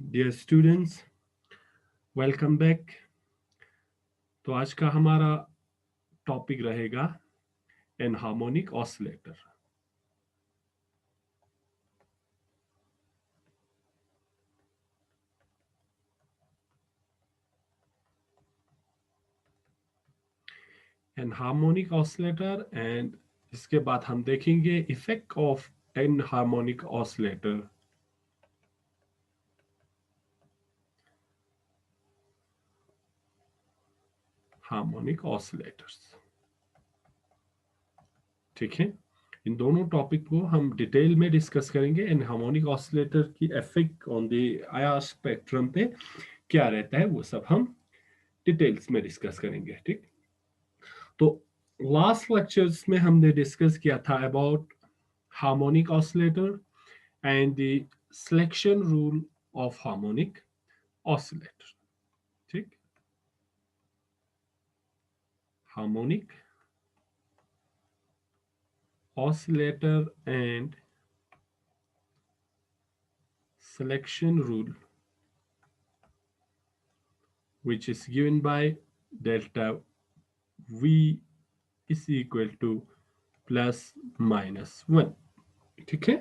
Dear students, welcome back. तो आज का हमारा टॉपिक रहेगा enharmonic oscillator. Enharmonic oscillator and इसके बाद हम देखेंगे effect of anharmonic oscillator. Harmonic oscillators, ठीक है। इन दोनों टॉपिक को हम डिटेल में डिस्कस करेंगे। एनहार्मोनिक ऑसिलेटर की effect on the IR spectrum पे क्या रहता है वो सब हम डिटेल्स में डिस्कस करेंगे, ठीक। तो लास्ट लेक्चर्स में हमने डिस्कस किया था about harmonic oscillator and the selection rule of harmonic oscillator, ठीक। Harmonic oscillator and selection rule which is given by delta v is equal to plus minus one, ठीक है।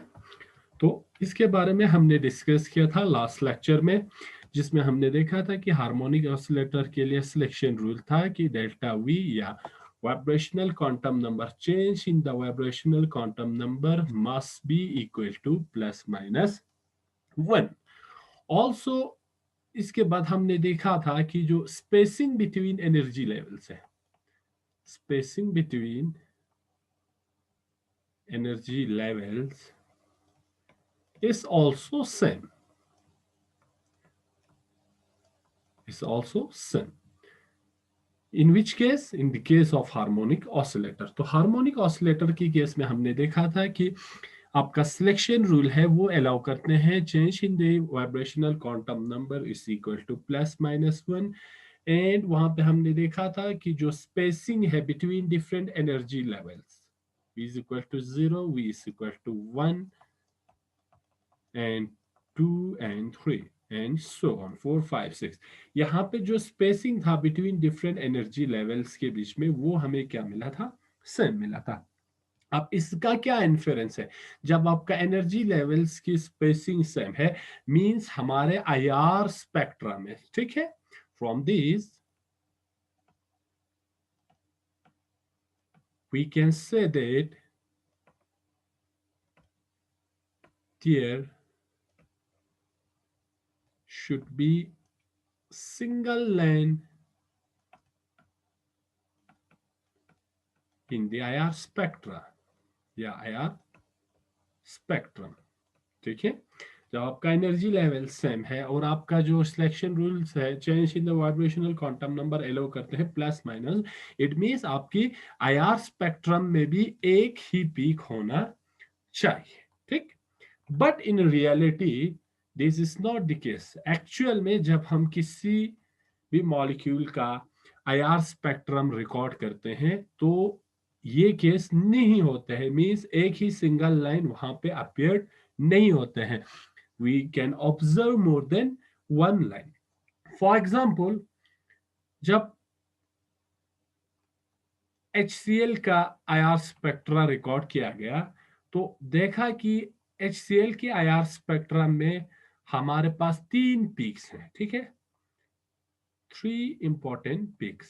तो इसके बारे में हमने डिस्कस किया था लास्ट लेक्चर में, जिसमें हमने देखा था कि हार्मोनिक ऑसिलेटर के लिए सिलेक्शन रूल था कि डेल्टा वी या vibrational quantum number change in the vibrational quantum number must be equal to plus minus one. Also इसके बाद हमने देखा था कि जो स्पेसिंग बिटवीन एनर्जी लेवल्स है, spacing between energy levels is also same, is also same. In which case, in the case of harmonic oscillator, तो harmonic oscillator की केस में हमने देखा था कि आपका सिलेक्शन रूल है वो अलाउ करते हैं change in the vibrational quantum number is equal to plus minus one. And वहां पे हमने देखा था कि जो स्पेसिंग है between different energy levels, v is equal to 0, v is equal to 1 and 2 and 3 and so on 4 5 6, यहाँ पे जो स्पेसिंग था बिटवीन डिफरेंट एनर्जी लेवल्स के बीच में वो हमें क्या मिला था, सेम मिला था। अब इसका क्या इन्फेरेंस है, जब आपका एनर्जी लेवल्स की स्पेसिंग सेम है मींस हमारे आईआर स्पेक्ट्रम में, ठीक है, from this we can say that there should be single lane in the IR spectra या IR स्पेक्ट्रम, ठीक है। जब आपका एनर्जी लेवल सेम है और आपका जो सिलेक्शन रूल्स है change in the vibrational quantum number allow करते हैं प्लस माइनस, इट मींस आपकी आईआर स्पेक्ट्रम में भी एक ही पीक होना चाहिए, ठीक। But in reality this is not the case. Actual में जब हम किसी भी मॉलिक्यूल का आईआर स्पेक्ट्रम रिकॉर्ड करते हैं तो ये केस नहीं होता है, मींस एक ही सिंगल लाइन वहां पे अपियर नहीं होते हैं। we can observe more than one line. For example, जब HCl का IR स्पेक्ट्रा रिकॉर्ड किया गया तो देखा कि HCl के IR स्पेक्ट्रा में हमारे पास तीन पीक्स हैं, ठीक है, three important peaks,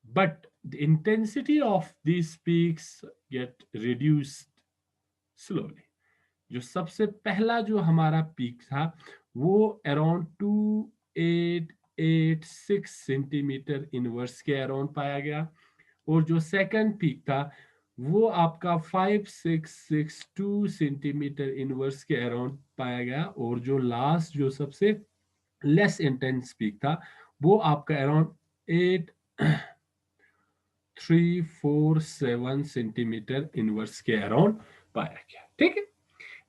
but the intensity of these peaks get reduced slowly. जो सबसे पहला जो हमारा पीक था वो अराउंड 2886 सेंटीमीटर इनवर्स के अराउंड पाया गया, और जो सेकंड पीक था वो आपका 5662 सेंटीमीटर इनवर्स के अराउंड पाया गया, और जो लास्ट जो सबसे लेस इंटेंस पीक था वो आपका अराउंड 8347 सेंटीमीटर इनवर्स के अराउंड पाया गया, ठीक है।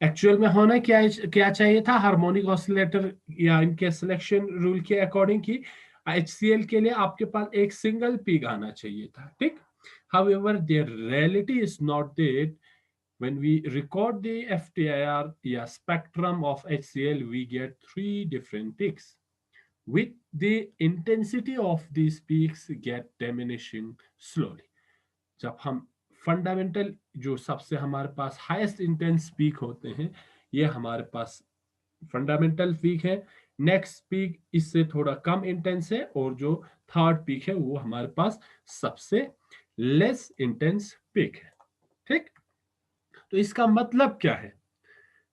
एक्चुअल में होना क्या क्या चाहिए था हार्मोनिक ऑसिलेटर या इनके सिलेक्शन रूल के अकॉर्डिंग की HCl के लिए आपके पास एक सिंगल पीक आना चाहिए था, ठीक। However there reality is not that, When we record the FTIR, yeah, spectrum of HCl, we get three different peaks. With the intensity of these peaks get diminishing slowly. जब हम fundamental जो सबसे हमारे पास highest intense peak होते हैं, ये हमारे पास fundamental peak है। नेक्स्ट पीक इससे थोड़ा कम इंटेंस है, और जो थर्ड पीक है वो हमारे पास सबसे लेस इंटेंस पीक है। ठीक, तो इसका मतलब क्या है?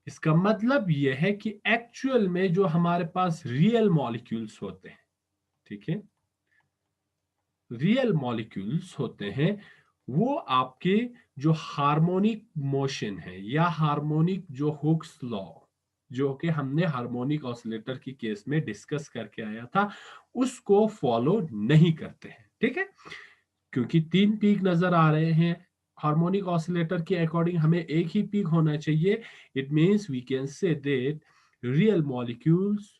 इसका मतलब यह है कि एक्चुअल में जो हमारे पास रियल मॉलिक्यूल्स होते हैं, ठीक है, रियल मॉलिक्यूल्स होते हैं, वो आपके जो हार्मोनिक मोशन है या हार्मोनिक जो हुक्स लॉ, जो कि हमने हार्मोनिक ऑसिलेटर की केस में डिस्कस करके आया था, उसको फॉलो नहीं करते हैं। ठीक है, क्योंकि तीन पीक नजर आ रहे हैं, हार्मोनिक ऑसिलेटर के अकॉर्डिंग हमें एक ही पीक होना चाहिए। It means we can say that real molecules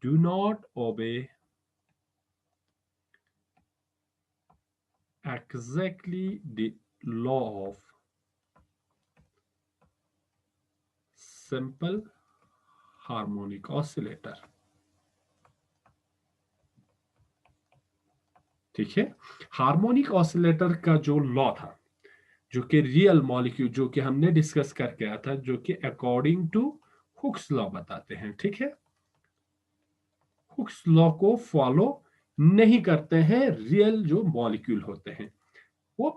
do not obey exactly the law of simple harmonic oscillator। ठीक है, हार्मोनिक ऑसिलेटर का जो लॉ था, जो कि रियल मॉलिक्यूल, जो कि हमने डिस्कस करके आया था, जो कि अकॉर्डिंग टू हुक्स लॉ बताते हैं। ठीक है, हुक्स लॉ को फॉलो नहीं करते हैं रियल जो मॉलिक्यूल होते हैं वो।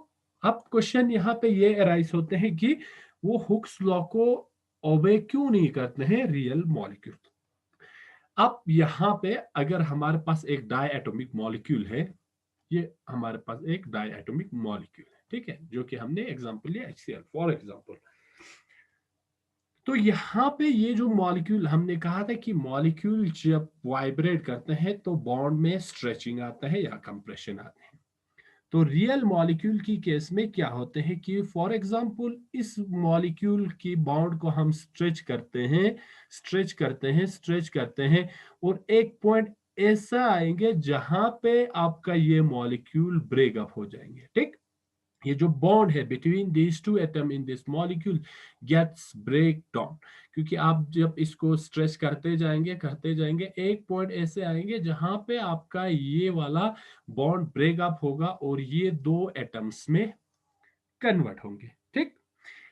अब क्वेश्चन यहाँ पे ये अराइज होते हैं कि वो हुक्स लॉ को ओबे क्यों नहीं करते हैं रियल मॉलिक्यूल। अब यहाँ पे अगर हमारे पास एक डाई एटॉमिक मॉलिक्यूल है, ये हमारे पास एक डाई एटॉमिक मॉलिक्यूल है, ठीक है, जो कि हमने एग्जांपल लिया HCl फॉर एग्जांपल। तो यहाँ पे ये जो मॉलिक्यूल, हमने कहा था कि मॉलिक्यूल जब वाइब्रेट करते हैं तो बॉन्ड में स्ट्रेचिंग आता है या कंप्रेशन आता है। तो रियल मॉलिक्यूल की केस में क्या होते हैं कि फॉर एग्जांपल इस मॉलिक्यूल की बॉन्ड को हम स्ट्रेच करते हैं, स्ट्रेच करते हैं, स्ट्रेच करते हैं, और एक पॉइंट ऐसा आएंगे जहां पे आपका ये मॉलिक्यूल ब्रेकअप हो जाएंगे। ठीक, ये जो बॉन्ड है between these two atom in this molecule gets break down, क्योंकि आप जब इसको स्ट्रेच करते जाएंगे एक पॉइंट ऐसे आएंगे जहां पे आपका ये वाला बॉन्ड ब्रेकअप होगा और ये दो एटम्स में कन्वर्ट होंगे। ठीक,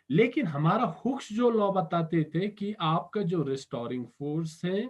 लेकिन हमारा हुक्स जो लॉ बताते थे कि आपका जो रिस्टोरिंग फोर्स है,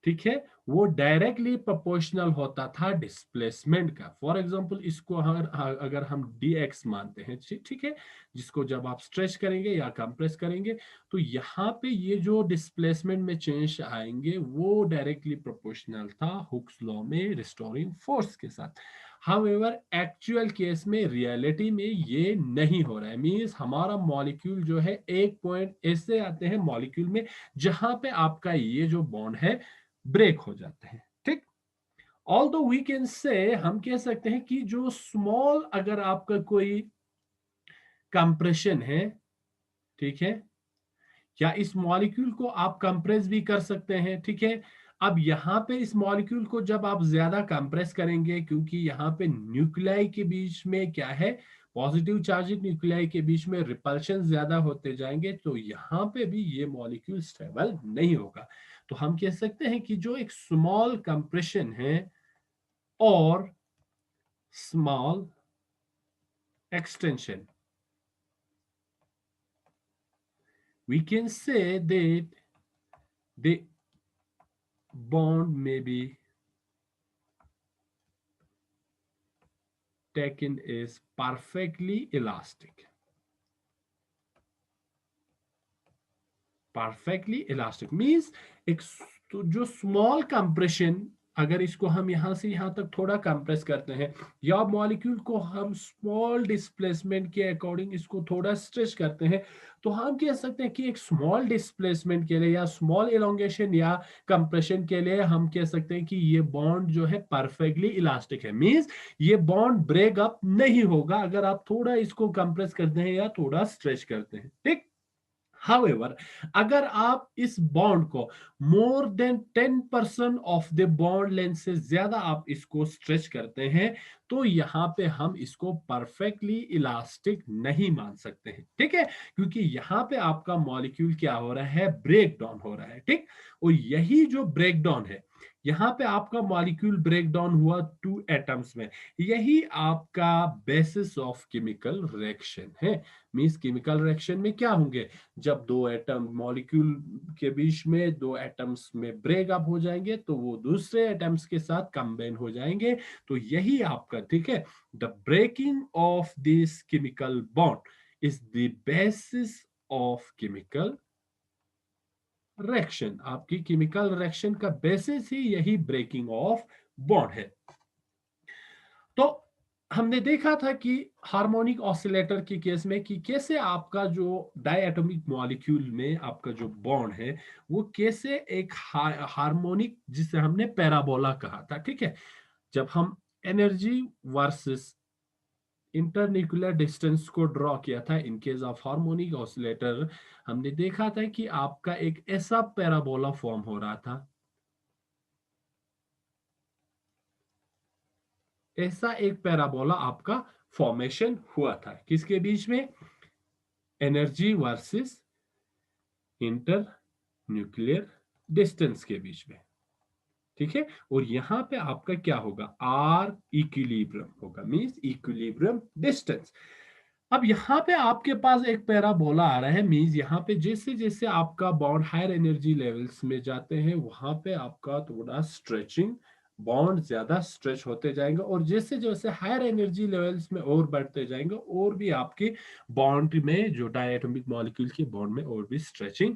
ठीक है, वो डायरेक्टली प्रोपोर्शनल होता था डिस्प्लेसमेंट का। फॉर एग्जांपल इसको अगर हम dx मानते हैं, ठीक है, जिसको जब आप स्ट्रेच करेंगे या कंप्रेस करेंगे तो यहाँ पे ये जो डिस्प्लेसमेंट में चेंज आएंगे वो डायरेक्टली प्रोपोर्शनल था हुक्स लॉ में रिस्टोरिंग फोर्स के साथ। हाउएवर एक्चुअल केस में, रियलिटी में ये नहीं हो रहा है। मींस हमारा मॉलिक्यूल जो है एक पॉइंट ऐसे आते हैं मॉलिक्यूल में जहां पे आपका ये जो बॉन्ड है ब्रेक हो जाते हैं। ठीक, ऑल्दो वी कैन से, हम कह सकते हैं कि जो स्मॉल, अगर आपका कोई कंप्रेशन है, ठीक है, या इस मॉलिक्यूल को आप कंप्रेस भी कर सकते हैं। ठीक है, अब यहाँ पे इस मॉलिक्यूल को जब आप ज्यादा कंप्रेस करेंगे, क्योंकि यहाँ पे न्यूक्लियाई के बीच में क्या है, पॉजिटिव चार्ज न्यूक्लियाई के बीच में रिपल्शन ज्यादा होते जाएंगे, तो यहाँ पे भी ये मॉलिक्यूल स्टेबल नहीं होगा। तो हम कह सकते हैं कि जो एक स्मॉल कंप्रेशन है और small extension, we can say that the bond may be taken as perfectly elastic। Perfectly elastic means एक तो जो स्मॉल कंप्रेशन, अगर इसको हम यहां से यहां तक थोड़ा कंप्रेस करते हैं, या मॉलिक्यूल को हम स्मॉल डिस्प्लेसमेंट के अकॉर्डिंग इसको थोड़ा स्ट्रेच करते हैं, तो हम कह सकते हैं कि एक स्मॉल डिस्प्लेसमेंट के लिए या स्मॉल एलोंगेशन या कंप्रेशन के लिए हम कह सकते हैं कि ये बॉन्ड जो है परफेक्टली इलास्टिक है। मींस ये बॉन्ड ब्रेक अप नहीं होगा अगर आप थोड़ा इसको कंप्रेस करते हैं या थोड़ा स्ट्रेच करते हैं। ठीक, However, अगर आप इस बॉन्ड को more than 10% of the bond length से ज्यादा आप इसको स्ट्रेच करते हैं, तो यहाँ पे हम इसको परफेक्टली इलास्टिक नहीं मान सकते हैं, ठीक है, क्योंकि यहाँ पे आपका मॉलिक्यूल क्या हो रहा है, ब्रेक डाउन हो रहा है, ठीक। और यही जो ब्रेक डाउन है, यहाँ पे आपका मॉलिक्यूल ब्रेक डाउन हुआ टू एटम्स में, यही आपका बेसिस ऑफ केमिकल रिएक्शन है। मींस केमिकल रिएक्शन में क्या होंगे, जब दो एटम मॉलिक्यूल के बीच में दो एटम्स में ब्रेक अप हो जाएंगे तो वो दूसरे एटम्स के साथ कंबाइन हो जाएंगे। तो यही आपका, ठीक है, the breaking of this chemical bond is the basis of chemical reaction. आपकी केमिकल रिएक्शन का बेसिस ही यही ब्रेकिंग ऑफ बॉन्ड है। तो हमने देखा था कि हार्मोनिक ऑसिलेटर के केस में कि कैसे आपका जो डायटोमिक मॉलिक्यूल में आपका जो बॉन्ड है वो कैसे एक हार्मोनिक, जिसे हमने पैराबोला कहा था, ठीक है। जब हम एनर्जी वर्सेस इंटरन्यूक्लियर डिस्टेंस को ड्रॉ किया था इन केस ऑफ हार्मोनिक ऑसिलेटर, हमने देखा था कि आपका एक ऐसा पैराबोला फॉर्म हो रहा था, ऐसा एक पैराबोला आपका फॉर्मेशन हुआ था, किसके बीच में, energy versus inter nuclear distance के बीच में, ठीक है। और यहां पे आपका क्या होगा, आर इक्विलिब्रियम होगा, मींस इक्विलिब्रियम डिस्टेंस। अब यहाँ पे आपके पास एक पैराबोला आ रहा है, मींस यहाँ पे जैसे जैसे आपका बॉन्ड हायर एनर्जी लेवल्स में जाते हैं वहां पे आपका थोड़ा स्ट्रेचिंग, बॉन्ड ज्यादा स्ट्रेच होते जाएंगे, और जैसे जैसे हायर एनर्जी लेवल्स में और बढ़ते जाएंगे और भी आपके बॉन्ड में जो डायटोमिक मॉलिक्यूल के बॉन्ड में और भी स्ट्रेचिंग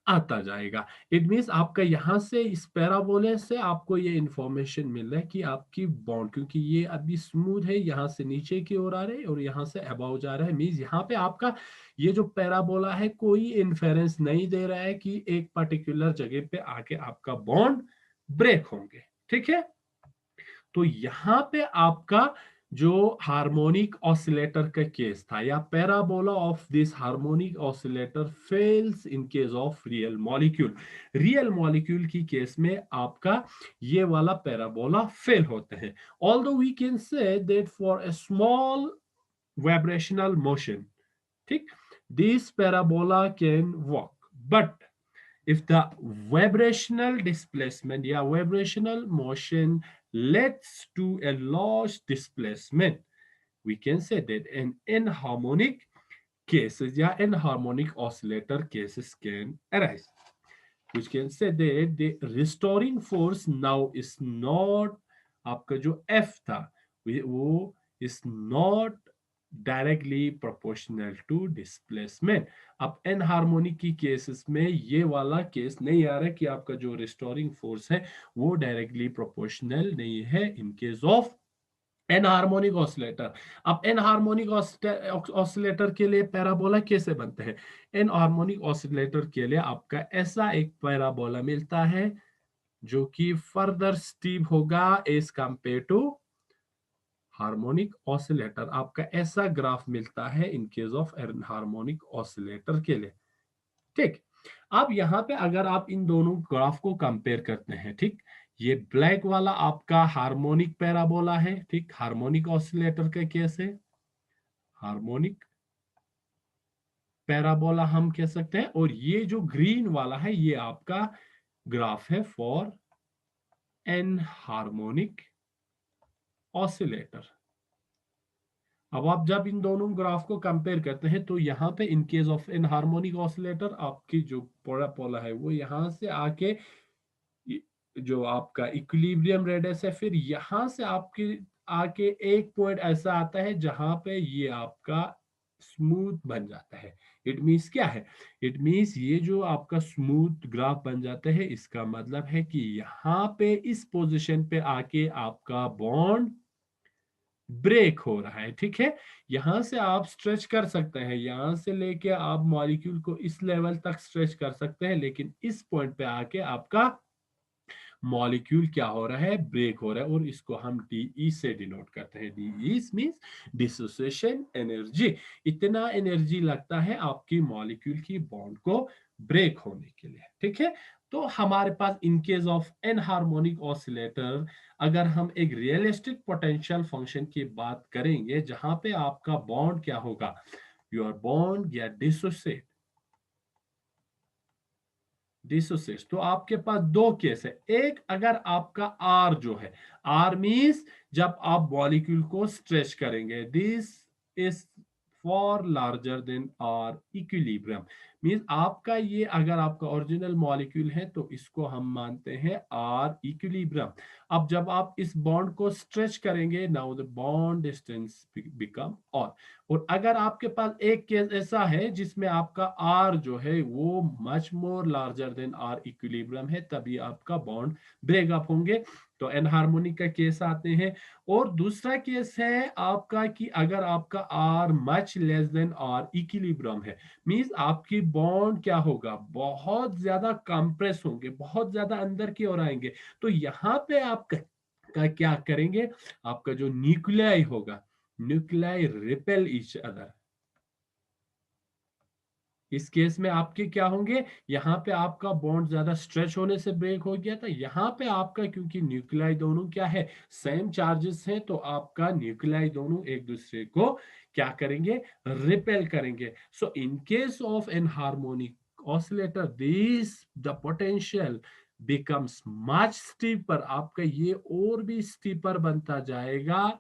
आता जाएगा। इट मीन्स आपका यहाँ से इस पैराबोले से आपको ये इंफॉर्मेशन मिल रहा है कि आपकी बॉन्ड, क्योंकि ये अभी स्मूथ है, यहाँ से नीचे की ओर आ रहे हैं और यहाँ से अबाउ जा रहा है, मीन्स यहाँ पे आपका ये जो पैराबोला है कोई इन्फेरेंस नहीं दे रहा है कि एक पर्टिकुलर जगह पे आके आपका बॉन्ड ब्रेक होंगे, ठीक है। तो यहाँ पे आपका जो हार्मोनिक ऑसिलेटर का केस था, या parabola of this harmonic oscillator fails in case of real molecule, real molecule की केस में आपका ये वाला पैराबोला फेल होते हैं। Although we can say that for a small vibrational motion, ठीक, this parabola can work, but if the vibrational displacement, yeah, vibrational motion leads to a large displacement, we can say that an inharmonic cases, yeah, inharmonic oscillator cases can arise, which can say that the restoring force now is not, आपका जो F था वो is not directly proportional to displacement. अब N harmonic की cases में ये वाला case नहीं आ रहा है कि आपका जो रिस्टोरिंग फोर्स है वो डायरेक्टली प्रोपोर्शनल नहीं है in case of N harmonic oscillator. अब एन हार्मोनिक ऑसिलेटर के लिए पैराबोला कैसे बनते हैं, एन हार्मोनिक ऑसिलेटर के लिए आपका ऐसा एक पैराबोला मिलता है जो कि फर्दर स्टीप होगा as compare to harmonic oscillator. आपका ऐसा ग्राफ मिलता है in case of harmonic oscillator के लिए, ठीक। अब यहाँ पे अगर आप इन दोनों ग्राफ को कंपेयर करते हैं, ठीक, ये ब्लैक वाला आपका हार्मोनिक पैराबोला है, ठीक, हार्मोनिक ऑसिलेटर का केस है, हार्मोनिक पैराबोला हम कह सकते हैं, और ये जो ग्रीन वाला है ये आपका ग्राफ है फॉर एन हार्मोनिक ऑसिलेटर। अब आप जब इन दोनों ग्राफ को कंपेयर करते हैं तो यहाँ पे इन case of in harmonic oscillator आपकी जो पैराबोला है वो यहाँ से आके जो आपका इक्विलिब्रियम रेडियस है, फिर यहाँ से आपके आके एक पॉइंट ऐसा आता है जहां पे ये आपका स्मूथ बन जाता है। इट मीन्स क्या है, इट मीन्स ये जो आपका स्मूथ ग्राफ बन जाता है इसका मतलब है कि यहाँ पे इस पोजीशन पे आके आपका बॉन्ड ब्रेक हो रहा है, ठीक है। यहां से आप स्ट्रेच कर सकते हैं, यहां से लेके आप मॉलिक्यूल को इस लेवल तक स्ट्रेच कर सकते हैं, लेकिन इस पॉइंट पे आके आपका मॉलिक्यूल क्या हो रहा है, ब्रेक हो रहा है, और इसको हम डीई से डिनोट करते हैं। DE means dissociation energy. इतना एनर्जी लगता है आपकी मॉलिक्यूल की बॉन्ड को ब्रेक होने के लिए, ठीक है। तो हमारे पास in case of anharmonic oscillator अगर हम एक रियलिस्टिक पोटेंशियल फंक्शन की बात करेंगे जहां पे आपका बॉन्ड क्या होगा, योर बॉन्ड या डिसोसिएट, तो आपके पास दो केस है। एक, अगर आपका आर जो है, आर मींस जब आप मॉलिक्यूल को स्ट्रेच करेंगे, this is for larger than R equilibrium, means आपका ये अगर आपका ओरिजिनल मॉलिक्यूल है तो इसको हम मानते हैं आर इक्विलिब्रियम। अब जब आप इस बॉन्ड को स्ट्रेच करेंगे, now the bond distance become और अगर आपके पास एक केस ऐसा है जिसमें आपका आर जो है वो much more larger than R equilibrium है, तभी आपका बॉन्ड ब्रेक अप होंगे, तो एनहार्मोनिक का केस आते हैं। और दूसरा केस है आपका कि अगर आपका R much less than R equilibrium है, मींस आपकी बॉन्ड क्या होगा, बहुत ज्यादा कंप्रेस होंगे, बहुत ज्यादा अंदर की ओर आएंगे, तो यहां पे आप का क्या करेंगे, आपका जो न्यूक्लियाई होगा, न्यूक्लियाई रिपेल ईच अदर। इस केस में आपके क्या होंगे, यहाँ पे आपका बॉन्ड ज्यादा स्ट्रेच होने से ब्रेक हो गया था, यहाँ पे आपका क्योंकि न्यूक्लियाई दोनों क्या है, सेम चार्जेस हैं, तो आपका न्यूक्लियाई दोनों एक दूसरे को क्या करेंगे, रिपेल करेंगे। So in case of anharmonic oscillator this the potential becomes much steeper, आपका ये और भी स्टीपर बनता जाएगा,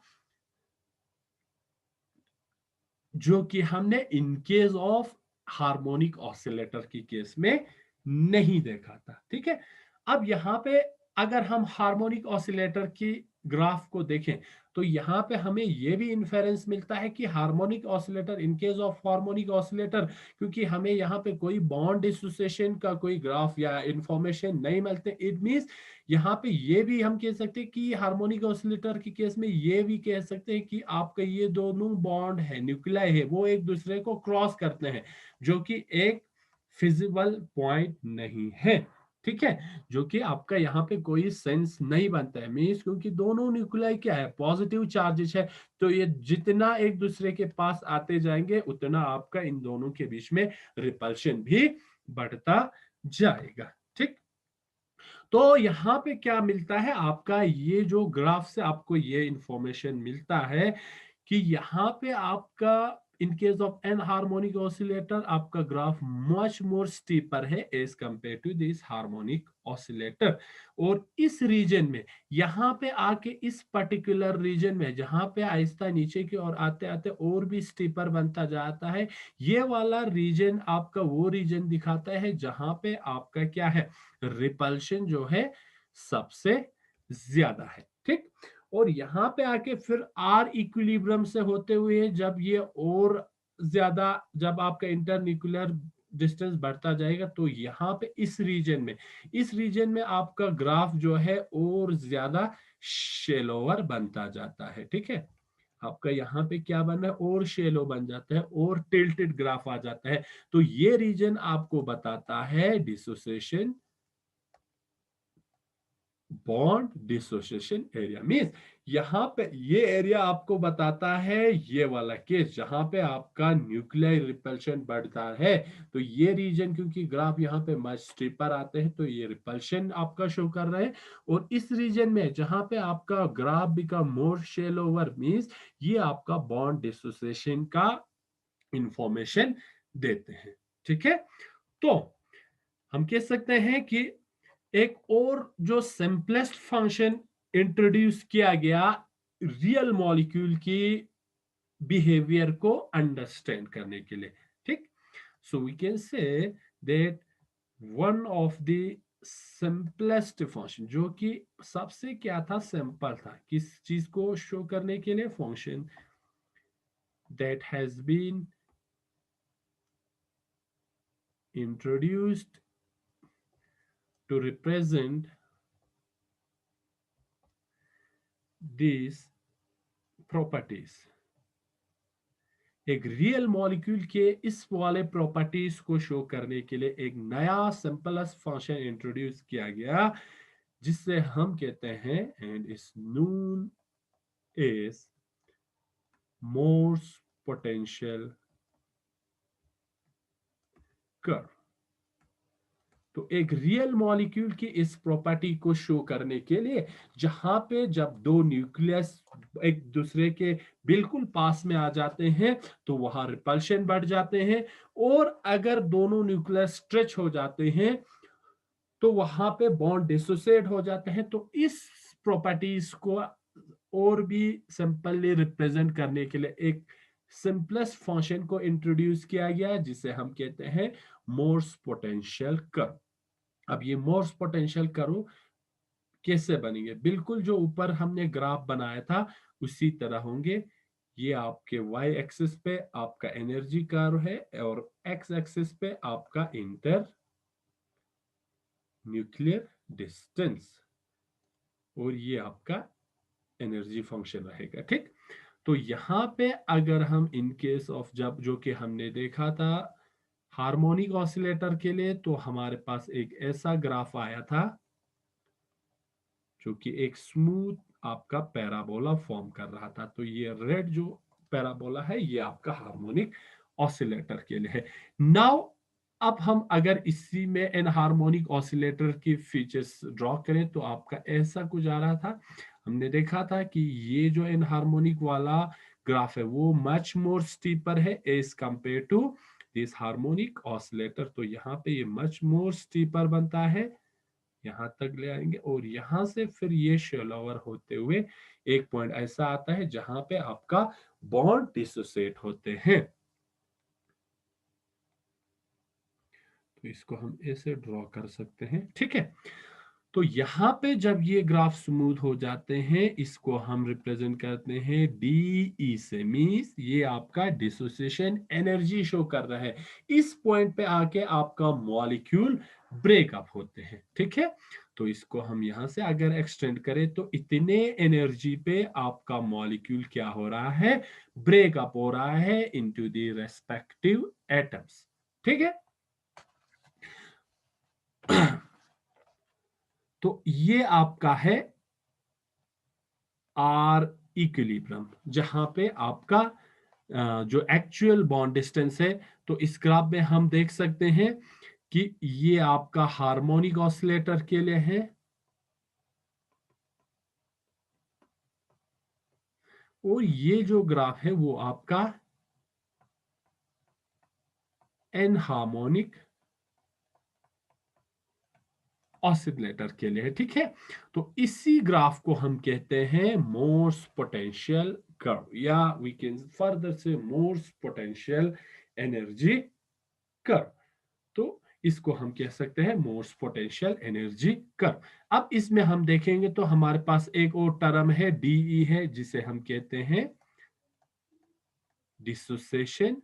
जो कि हमने in case of harmonic oscillator की केस में नहीं देखा था, ठीक है। अब यहां पे अगर हम हार्मोनिक ऑसिलेटर की ग्राफ को देखें तो यहां पे हमें यह भी इन्फेरेंस मिलता है कि harmonic oscillator, in case of harmonic oscillator, क्योंकि हमें यहाँ पे कोई बॉन्ड डिसोसिएशन का कोई ग्राफ या इंफॉर्मेशन नहीं मिलते, इट मींस यहाँ पे ये भी हम कह सकते हैं कि हार्मोनिक ऑसिलेटर के केस में ये भी कह सकते हैं कि आपका ये दोनों बॉन्ड है, न्यूक्लियाई है, वो एक दूसरे को क्रॉस करते हैं, जो कि एक फिजिबल पॉइंट नहीं है, ठीक है, जो कि आपका यहाँ पे कोई सेंस नहीं बनता है, मीन्स क्योंकि दोनों न्यूक्लियाई क्या है, पॉजिटिव चार्जेस है, तो ये जितना एक दूसरे के पास आते जाएंगे उतना आपका इन दोनों के बीच में रिपल्शन भी बढ़ता जाएगा, ठीक। तो यहाँ पे क्या मिलता है, आपका ये जो ग्राफ से आपको ये इंफॉर्मेशन मिलता है कि यहाँ पे आपका in case of N harmonic oscillator आपका ग्राफ मच मोर स्टीपर है as compare to this harmonic oscillator. और इस रीजन में यहाँ पे आके इस पर्टिकुलर रीजन में जहां पे आहिस्ता नीचे की ओर आते आते और भी स्टीपर बनता जाता है, ये वाला रीजन आपका वो रीजन दिखाता है जहां पे आपका क्या है, रिपल्शन जो है सबसे ज्यादा है, ठीक। और यहां पे आके फिर आर इक्विलिब्रियम से होते हुए जब ये और ज्यादा, जब आपका इंटरन्यूक्लियर डिस्टेंस बढ़ता जाएगा, तो यहाँ पे इस रीजन में आपका ग्राफ जो है और ज्यादा शेलोवर बनता जाता है, ठीक है। आपका यहाँ पे क्या बन रहा है, और शेलो बन जाता है और टिल्टेड ग्राफ आ जाता है, तो ये रीजन आपको बताता है dissociation bond dissociation area, means यहाँ पे ये एरिया आपको बताता है ये वाला केस जहां पे आपका न्यूक्लियर रिपल्शन बढ़ता है, तो ये रीजन क्योंकि ग्राफ यहाँ पे मच स्टीपर आते हैं तो ये रिपल्शन आपका शो कर रहा है। और इस रीजन में जहां पे आपका ग्राफ बिकम मोर शेलोवर, मींस ये आपका बॉन्ड डिसोसिएशन का इंफॉर्मेशन देते हैं, ठीक है। तो हम कह सकते हैं कि एक और जो सिंपलेस्ट फंक्शन इंट्रोड्यूस किया गया रियल मॉलिक्यूल की बिहेवियर को अंडरस्टैंड करने के लिए, ठीक। So we can say that one of the simplest function, जो कि सबसे क्या था, सिंपल था, किस चीज को शो करने के लिए, function that has been introduced to represent these properties, एक रियल मॉलिक्यूल के इस वाले प्रॉपर्टीज को शो करने के लिए एक नया सिंपलेस्ट फंक्शन इंट्रोड्यूस किया गया, जिससे हम कहते हैं and is known as Morse potential curve. तो एक रियल मॉलिक्यूल की इस प्रॉपर्टी को शो करने के लिए जहां पे जब दो न्यूक्लियस एक दूसरे के बिल्कुल पास में आ जाते हैं तो वहां रिपल्शन बढ़ जाते हैं, और अगर दोनों न्यूक्लियस स्ट्रेच हो जाते हैं तो वहां पे बॉन्ड डिसोसिएट हो जाते हैं। तो इस प्रॉपर्टीज को और भी सिंपली रिप्रेजेंट करने के लिए एक सिंपलेस्ट फंक्शन को इंट्रोड्यूस किया गया जिसे हम कहते हैं मोर्स पोटेंशियल कर्व। अब ये मोर्स पोटेंशियल कर्व कैसे बनेंगे, बिल्कुल जो ऊपर हमने ग्राफ बनाया था उसी तरह होंगे। ये आपके वाई एक्सिस पे आपका एनर्जी कर्व है और एक्स एक्सिस पे आपका इंटर न्यूक्लियर डिस्टेंस, और ये आपका एनर्जी फंक्शन रहेगा। ठीक, तो यहां पे अगर हम इन केस ऑफ जब जो कि हमने देखा था हार्मोनिक ऑसिलेटर के लिए, तो हमारे पास एक ऐसा ग्राफ आया था जो कि एक स्मूथ आपका पैराबोला फॉर्म कर रहा था। तो ये रेड जो पैराबोला है ये आपका हार्मोनिक ऑसिलेटर के लिए है। नाउ अब हम अगर इसी में एन हार्मोनिक ऑसिलेटर की फीचर्स ड्रॉ करें तो आपका ऐसा कुछ आ रहा था। हमने देखा था कि ये जो एन हार्मोनिक वाला ग्राफ है वो मच मोर स्टीपर है as compare to this harmonic oscillator. तो यहाँ पे ये मच मोर स्टीपर बनता है, यहां तक ले आएंगे और यहां से फिर ये शेलोवर होते हुए एक पॉइंट ऐसा आता है जहां पे आपका बॉन्ड डिसोसिएट होते हैं। तो इसको हम ऐसे ड्रॉ कर सकते हैं, ठीक है। तो यहाँ पे जब ये ग्राफ स्मूथ हो जाते हैं इसको हम रिप्रेजेंट करते हैं डी से, मींस ये आपका डिसोसिएशन एनर्जी शो कर रहा है। इस पॉइंट पे आके आपका मॉलिक्यूल ब्रेकअप होते हैं, ठीक है। तो इसको हम यहां से अगर एक्सटेंड करें तो इतने एनर्जी पे आपका मॉलिक्यूल क्या हो रहा है, ब्रेकअप हो रहा है इनटू द रेस्पेक्टिव एटम्स, ठीक है। तो ये आपका है आर इक्विलिब्रियम, जहां पे आपका जो एक्चुअल बॉन्ड डिस्टेंस है। तो इस ग्राफ में हम देख सकते हैं कि ये आपका हार्मोनिक ऑसिलेटर के लिए है और ये जो ग्राफ है वो आपका एन हार्मोनिक ऑसिलेटर के लिए है, ठीक है। तो इसी ग्राफ को हम कहते हैं मोर्स पोटेंशियल कर्व, या वी कैन फर्दर से मोर्स पोटेंशियल एनर्जी कर्व। तो इसको हम कह सकते हैं मोर्स पोटेंशियल एनर्जी कर्व। अब इसमें हम देखेंगे तो हमारे पास एक और टर्म है डीई है जिसे हम कहते हैं dissociation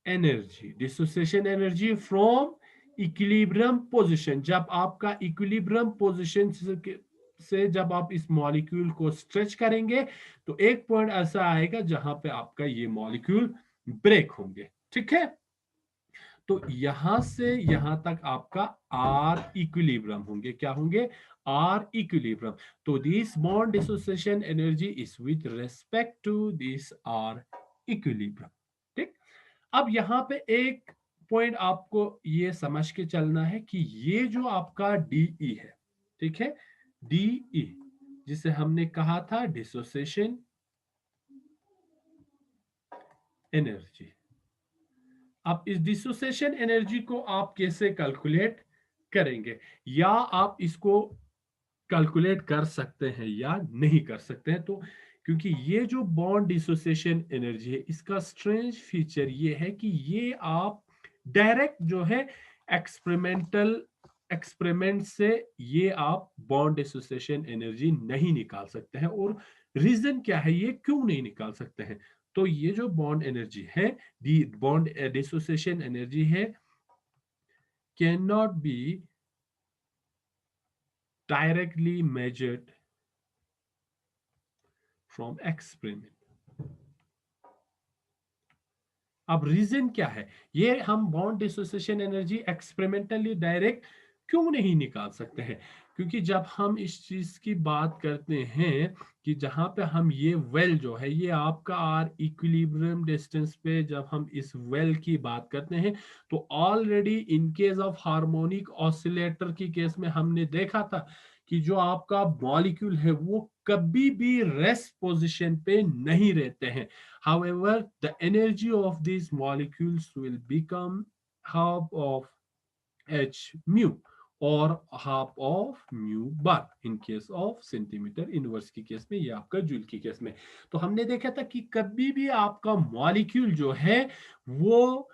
energy. Dissociation energy from equilibrium position, जब आपका इक्विलिब्रियम पोजीशन से जब आप इस मॉलिक्यूल को स्ट्रेच करेंगे तो एक पॉइंट ऐसा आएगा जहां पे आपका ये मॉलिक्यूल ब्रेक होंगे, ठीक है। तो यहां से यहां तक आपका आर इक्विलिब्रियम होंगे, क्या होंगे, आर इक्विलिब्रियम। तो this bond dissociation energy is with respect to this R equilibrium, ठीक। अब यहां पे एक पॉइंट आपको ये समझ के चलना है कि ये जो आपका डीई है, ठीक है, डीई जिसे हमने कहा था डिसोसिएशन एनर्जी। अब इस डिसोसिएशन एनर्जी को आप कैसे कैलकुलेट करेंगे, या आप इसको कैलकुलेट कर सकते हैं या नहीं कर सकते हैं। तो क्योंकि ये जो बॉन्ड डिसोसिएशन एनर्जी है इसका स्ट्रेंज फीचर ये है कि ये आप डायरेक्ट जो है एक्सपेरिमेंटल एक्सपेरिमेंट से ये आप बॉन्ड डिसोसिएशन एनर्जी नहीं निकाल सकते हैं। और रीजन क्या है, ये क्यों नहीं निकाल सकते हैं, तो ये जो बॉन्ड एनर्जी है, दी बॉन्ड डिसोसिएशन एनर्जी है, can not be directly measured from experiment। अब रीजन क्या है, ये हम bond dissociation energy experimentally direct क्यों नहीं निकाल सकते हैं? क्योंकि जब हम इस चीज की बात करते हैं कि जहां पे हम ये वेल जो है ये आपका आर इक्विलिब्रियम डिस्टेंस पे जब हम इस वेल की बात करते हैं, तो already in case of harmonic oscillator की केस में हमने देखा था कि जो आपका मॉलिक्यूल है वो कभी भी रेस्ट पोजीशन पे नहीं रहते हैं। However the energy of this molecules will become half of h mu और half of mu bar in case of centimetre inverse की केस में, ये आपका जूल की केस में। तो हमने देखा था कि कभी भी आपका मॉलिक्यूल जो है वो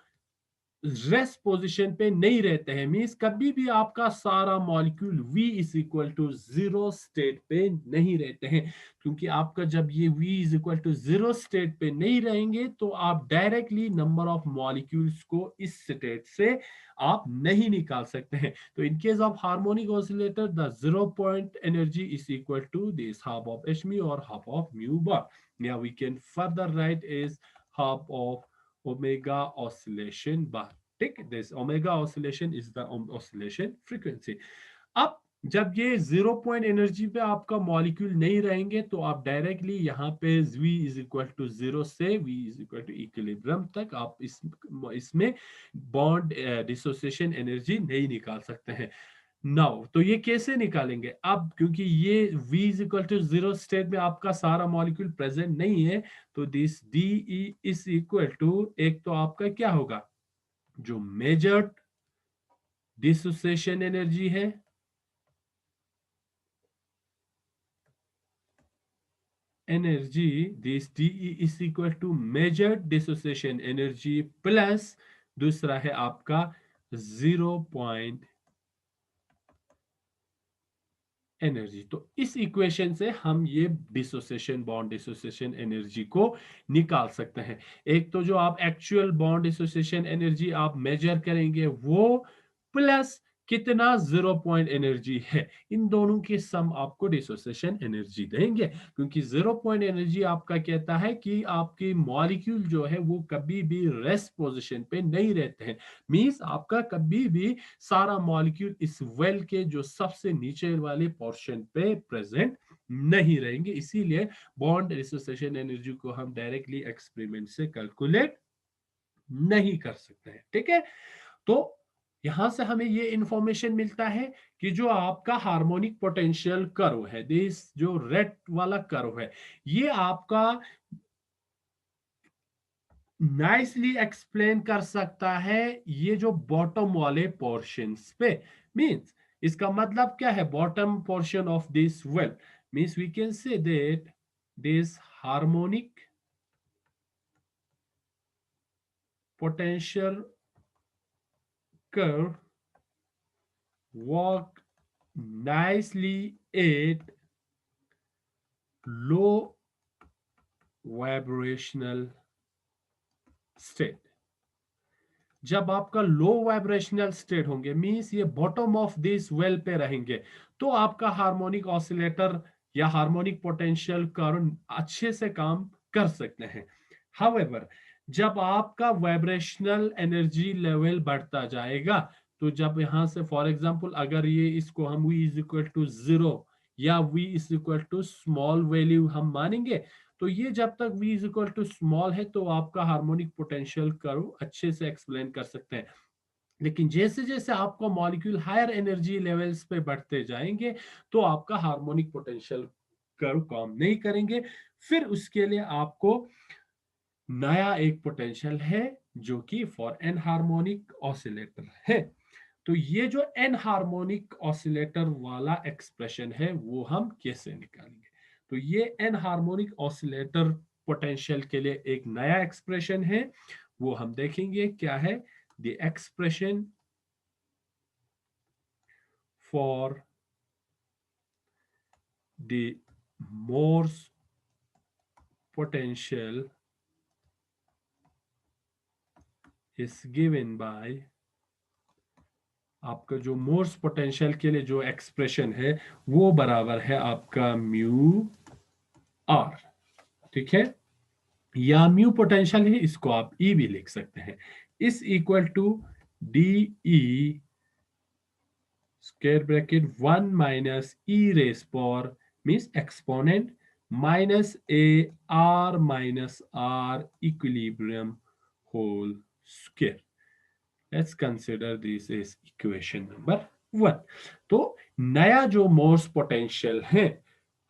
रेस्ट पोजीशन पे नहीं रहते हैं। मींस कभी भी आपका सारा molecule V is equal to zero state पे नहीं रहते हैं, क्योंकि आपका जब ये V is equal to zero state पे नहीं रहेंगे तो आप डायरेक्टली नंबर ऑफ मॉलिक्यूल्स को इस स्टेट से आप नहीं निकाल सकते हैं। तो in case of harmonic oscillator the zero point energy is equal to this half of H mu और हाफ ऑफ म्यू बार, या we can further write is half of omega oscillation bar. ठीक, this omega oscillation is the oscillation frequency. अब जब ये zero point energy पे आपका molecule नहीं रहेंगे तो आप डायरेक्टली यहाँ पे v is equal to zero से v is equal to equilibrium तक आप इसमें बॉन्ड डिसोसिएशन एनर्जी नहीं निकाल सकते हैं। नाउ तो ये कैसे निकालेंगे अब, क्योंकि ये v is equal to zero state में आपका सारा मॉलिक्यूल प्रेजेंट नहीं है, तो this D is equal to, एक तो आपका क्या होगा, जो मेजर्ड डिसोसिएशन एनर्जी है, energy this D is equal to measured dissociation energy plus दूसरा है आपका जीरो पॉइंट एनर्जी। तो इस इक्वेशन से हम ये डिसोसिएशन बॉन्ड डिसोसिएशन एनर्जी को निकाल सकते हैं। एक तो जो आप एक्चुअल बॉन्ड डिसोसिएशन एनर्जी आप मेजर करेंगे वो, प्लस कितना जीरो पॉइंट एनर्जी है, इन दोनों के सम आपको डिसोसिएशन एनर्जी देंगे। क्योंकि जीरो पॉइंट एनर्जी आपका कहता है कि आपकी मॉलिक्यूल जो है वो कभी भी रेस्ट पोजीशन पे नहीं रहते हैं। मींस आपका कभी भी सारा मॉलिक्यूल इस वेल के जो सबसे नीचे वाले पोर्शन पे प्रेजेंट नहीं रहेंगे। इसीलिए बॉन्ड डिसोसिएशन एनर्जी को हम डायरेक्टली एक्सपेरिमेंट से कैलकुलेट नहीं कर सकते हैं। ठीक है, तो यहां से हमें ये इंफॉर्मेशन मिलता है कि जो आपका हार्मोनिक पोटेंशियल कर्व है, दिस जो रेड वाला कर्व है, ये आपका नाइसली एक्सप्लेन कर सकता है ये जो बॉटम वाले पोर्शंस पे। मींस इसका मतलब क्या है, bottom portion of this well, means we can say that this harmonic potential curve work nicely at low vibrational state। जब आपका लो वाइब्रेशनल स्टेट होंगे, मींस ये बॉटम ऑफ दिस वेल पे रहेंगे, तो आपका हार्मोनिक ऑसिलेटर या हार्मोनिक पोटेंशियल कर्व अच्छे से काम कर सकते हैं। हाउएवर जब आपका वाइब्रेशनल एनर्जी लेवल बढ़ता जाएगा, तो जब यहां से फॉर एग्जांपल अगर ये इसको हम v is equal to zero या v is equal to small value हम मानेंगे, तो ये जब तक v is equal to small है तो आपका हार्मोनिक पोटेंशियल कर्व अच्छे से एक्सप्लेन कर सकते हैं। लेकिन जैसे जैसे आपको मॉलिक्यूल हायर एनर्जी लेवल्स पे बढ़ते जाएंगे तो आपका हार्मोनिक पोटेंशियल कर्व काम नहीं करेंगे। फिर उसके लिए आपको नया एक पोटेंशियल है जो कि फॉर एन हार्मोनिक ऑसिलेटर है। तो ये जो एन हार्मोनिक ऑसिलेटर वाला एक्सप्रेशन है वो हम कैसे निकालेंगे, तो ये एन हार्मोनिक ऑसिलेटर पोटेंशियल के लिए एक नया एक्सप्रेशन है, वो हम देखेंगे क्या है। The expression for the Morse potential is given by, आपका जो मोर्स पोटेंशियल के लिए जो एक्सप्रेशन है वो बराबर है आपका म्यू आर। ठीक है, या म्यू पोटेंशियल है, इसको आप ई भी लिख सकते हैं, is equal to D E square bracket 1 minus e raised power means exponent minus a r minus r equilibrium whole square. Let's consider this is equation number 1. तो नया जो मोर्स पोटेंशियल है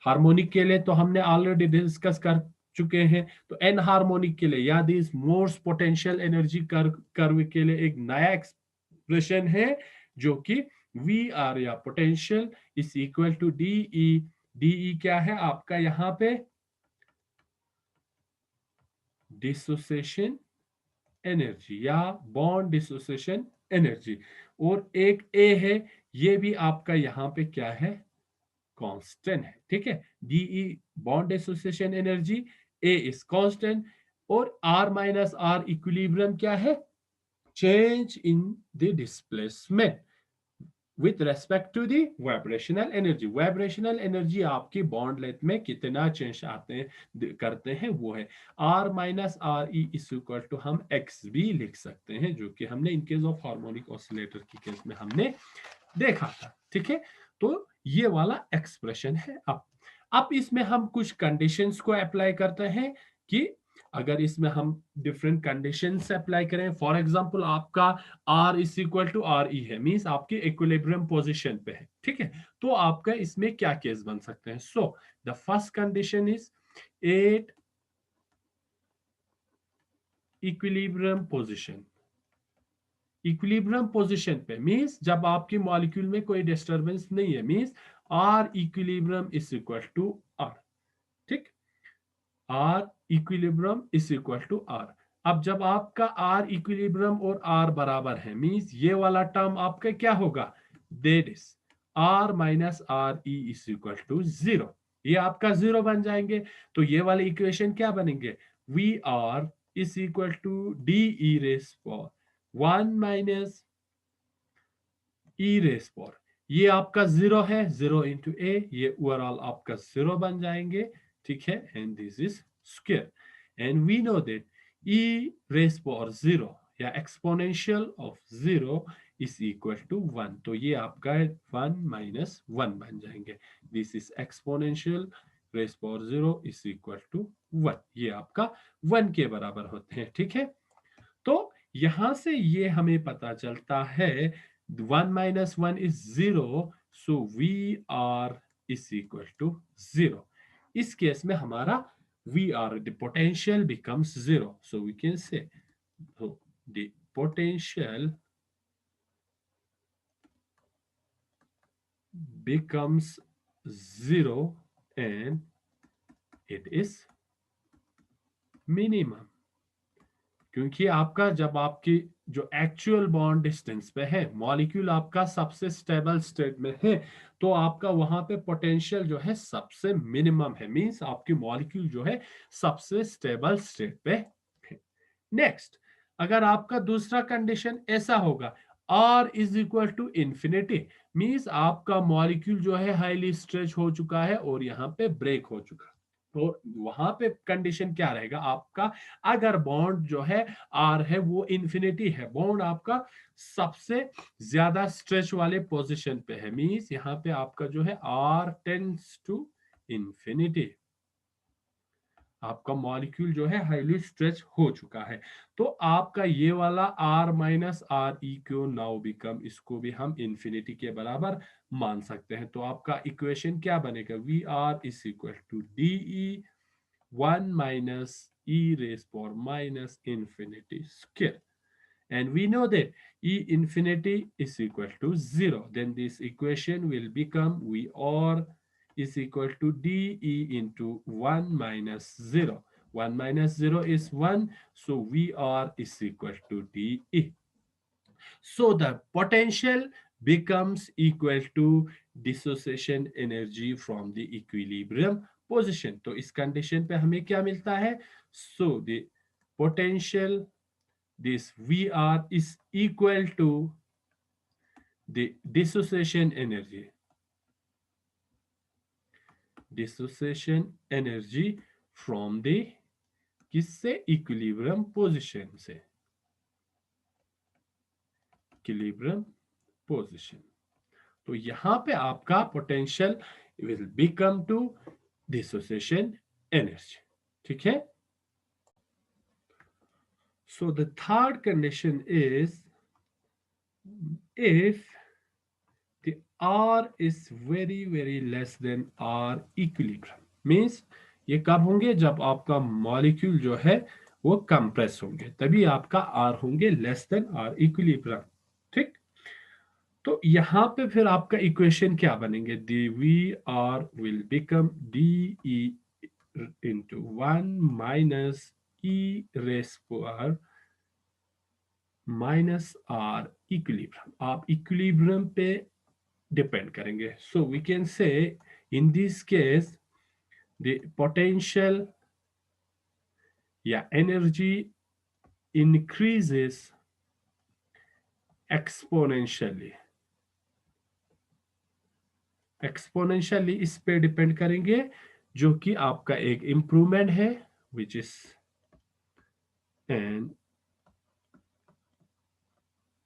हार्मोनिक के लिए तो हमने ऑलरेडी डिस्कस कर चुके हैं, तो एन हार्मोनिक के लिए या this Morse potential energy curve के लिए एक नया एक्सप्रेशन है जो कि वी आर या potential is equal to D E. D E क्या है आपका यहाँ पे डिसोसिएशन एनर्जी या बॉन्ड डिसोसिएशन एनर्जी, और एक ए है ये भी आपका यहाँ पे क्या है कांस्टेंट है, ठीक है। D E bond dissociation energy, a is constant, और आर माइनस आर इक्विलिब्रियम क्या है change in the displacement with respect to the vibrational energy. Vibrational energy आपकी बॉन्ड लेंथ में कितना चेंज आते हैं करते हैं वो है R minus R E is equal to हम एक्स भी लिख सकते हैं, जो कि हमने in case of harmonic oscillator की केस में हमने देखा था, ठीक है। तो ये वाला एक्सप्रेशन है। अब इसमें हम कुछ कंडीशंस को अप्लाई करते हैं कि अगर इसमें हम डिफरेंट कंडीशंस अप्लाई करें, फॉर एग्जांपल आपका R is equal to R E है, मींस आपके इक्विलिब्रियम पोजीशन पे है, ठीक है। तो आपका इसमें क्या केस बन सकते हैं? So the first condition is at equilibrium position. Equilibrium position पे मींस जब आपकी मॉलिक्यूल में कोई डिस्टरबेंस नहीं है, means R equilibrium is equal to R, ठीक। R equilibrium is equal to R. अब जब आपका आर इक्विलिब्रियम और आर बराबर है मींस ये वाला टर्म आपका क्या होगा, that is R minus R E is equal to zero. ये आपका जीरो बन जाएंगे। तो ये वाले इक्वेशन क्या बनेंगे, V R is equal to D E raise for 1 - e raise पर, ये आपका जीरो है, जीरो इंटू ए, ये ओवरऑल आपका जीरो बन जाएंगे, ठीक है। And this is square, and we know that e raise पर जीरो या exponential of zero is equal to 1। तो ये आपका 1 - 1 बन जाएंगे। दिस इज एक्सपोनेंशियल रेस पर जीरो इज इक्वल टू 1, ये आपका 1 के बराबर होते हैं, ठीक है। तो यहां से ये हमें पता चलता है 1 - 1 is 0, so VR is equal to 0. इस केस में हमारा VR, the potential becomes 0. So we can say, so the potential becomes 0 and it is minimum. क्योंकि आपका जब आपकी जो एक्चुअल बॉन्ड डिस्टेंस पे है, मॉलिक्यूल आपका सबसे स्टेबल स्टेट में है, तो आपका वहां पे पोटेंशियल जो है सबसे मिनिमम है, मींस आपकी मॉलिक्यूल जो है सबसे स्टेबल स्टेट पे है। नेक्स्ट, अगर आपका दूसरा कंडीशन ऐसा होगा R is equal to infinity, means आपका मॉलिक्यूल जो है हाईली स्ट्रेच हो चुका है और यहाँ पे ब्रेक हो चुका है। तो वहां पे कंडीशन क्या रहेगा आपका, अगर बॉन्ड जो है आर है वो इंफिनिटी है, बॉन्ड आपका सबसे ज्यादा स्ट्रेच वाले पोजीशन पे है, मींस यहाँ पे आपका जो है आर टेंड्स टू इंफिनिटी, आपका मॉलिक्यूल जो है हाईली स्ट्रेच हो चुका है। तो आपका ये वाला R minus R E Q now become, इसको भी हम इंफिनिटी के बराबर मान सकते हैं। तो आपका इक्वेशन क्या बनेगा, V R is equal to D E 1 - e raised power minus infinity square. And we know that E infinity is equal to 0. Then this equation will become V R is equal to dE into 1 minus 0. 1 minus 0 is 1. So VR is equal to dE. So the potential becomes equal to dissociation energy from the equilibrium position. तो इस condition पे हमें क्या मिलता है, so the potential this VR is equal to the dissociation energy, dissociation energy from the किससे, equilibrium position से, equilibrium position। तो यहां पे आपका potential will become to dissociation energy. ठीक है। So the third condition is if the R is very less than R equilibrium, means ये कब होंगे, जब आपका मॉलिक्यूल जो है वो कंप्रेस होंगे, तभी आपका R होंगे लेस देन R इक्विलिब्रियम। ठीक। तो यहां पे फिर आपका इक्वेशन क्या बनेंगे, the V R will become D E into 1 - e⁻⁻⁻⁻ R equilibrium. आप इक्विलिब्रियम पे डिपेंड करेंगे। So we can say in this case the potential या एनर्जी इंक्रीजेस एक्सपोनेंशियली। एक्सपोनेंशियली इस पे डिपेंड करेंगे, जो कि आपका एक इंप्रूवमेंट है, which is an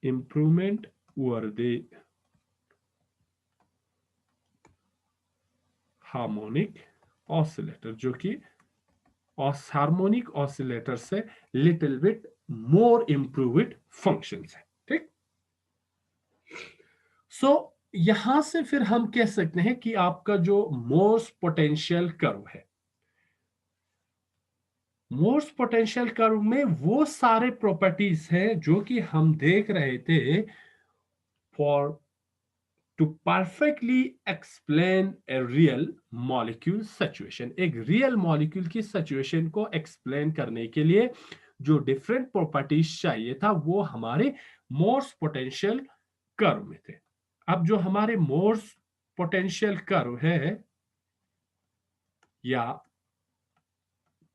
improvement over the harmonic oscillator, जो कि हार्मोनिक ऑसिलेटर से little bit more improved functions है। ठीक। सो यहां से फिर हम कह सकते हैं कि आपका जो मोर्स पोटेंशियल कर्व है, मोर्स पोटेंशियल कर्व में वो सारे प्रॉपर्टीज हैं जो कि हम देख रहे थे for to perfectly explain a real molecule situation. एक रियल मॉलिक्यूल की सिचुएशन को एक्सप्लेन करने के लिए जो डिफरेंट प्रॉपर्टीज चाहिए था, वो हमारे मोर्स पोटेंशियल कर्व में थे। अब जो हमारे मोर्स पोटेंशियल कर्व है या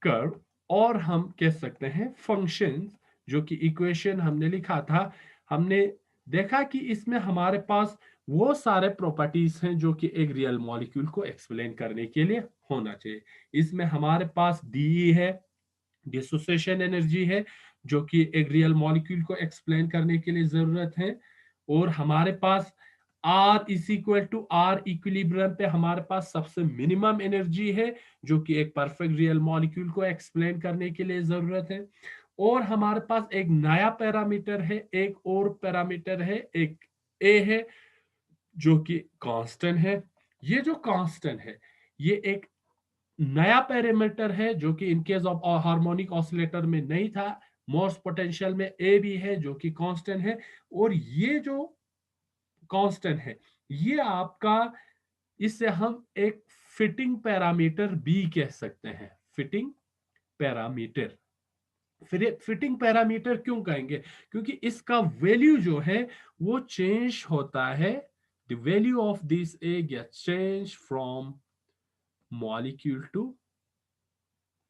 कर्व, और हम कह सकते हैं फंक्शन, जो कि इक्वेशन हमने लिखा था, हमने देखा कि इसमें हमारे पास वो सारे प्रॉपर्टीज हैं जो कि एक रियल मॉलिक्यूल को एक्सप्लेन करने के लिए होना चाहिए। इसमें हमारे पास डी है, डिसोसिएशन एनर्जी है, जो कि एक रियल मॉलिक्यूल को एक्सप्लेन करने के लिए जरूरत है। और हमारे पास R is equal to R equilibrium पे हमारे पास सबसे मिनिमम एनर्जी है, जो कि एक परफेक्ट रियल मॉलिक्यूल को एक्सप्लेन करने के लिए जरूरत है। और हमारे पास एक नया पैरामीटर है, एक और पैरामीटर है, एक ए है, जो कि कांस्टेंट है। ये जो कांस्टेंट है, ये एक नया पैरामीटर है जो कि इन केस ऑफ हार्मोनिक ऑसिलेटर में नहीं था। मोर्स पोटेंशियल में ए भी है जो कि कांस्टेंट है, और ये जो कांस्टेंट है, ये आपका, इससे हम एक फिटिंग पैरामीटर भी कह सकते हैं। फिटिंग पैरामीटर, फिर फिटिंग पैरामीटर क्यों कहेंगे, क्योंकि इसका वैल्यू जो है वो चेंज होता है। The value of this a get change from molecule to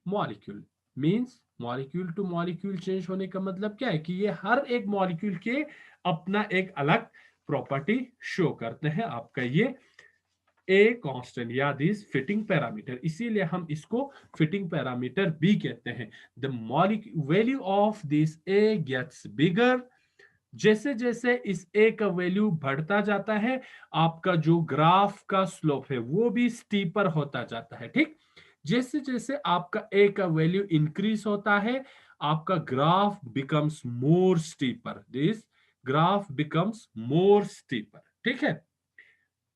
molecule. Means molecule to molecule change होने का मतलब क्या है कि ये हर एक मॉलिक्यूल के अपना एक अलग प्रॉपर्टी शो करते हैं। आपका ये ए कांस्टेंट या दिस फिटिंग पैरामीटर, इसीलिए हम इसको फिटिंग पैरामीटर भी कहते हैं। The molecule value of this a gets bigger, जैसे जैसे इस ए का वैल्यू बढ़ता जाता है, आपका जो ग्राफ का स्लोप है वो भी स्टीपर होता जाता है। ठीक। जैसे जैसे आपका ए का वैल्यू इंक्रीज होता है, आपका graph becomes more steeper, this graph becomes more steeper. ठीक है।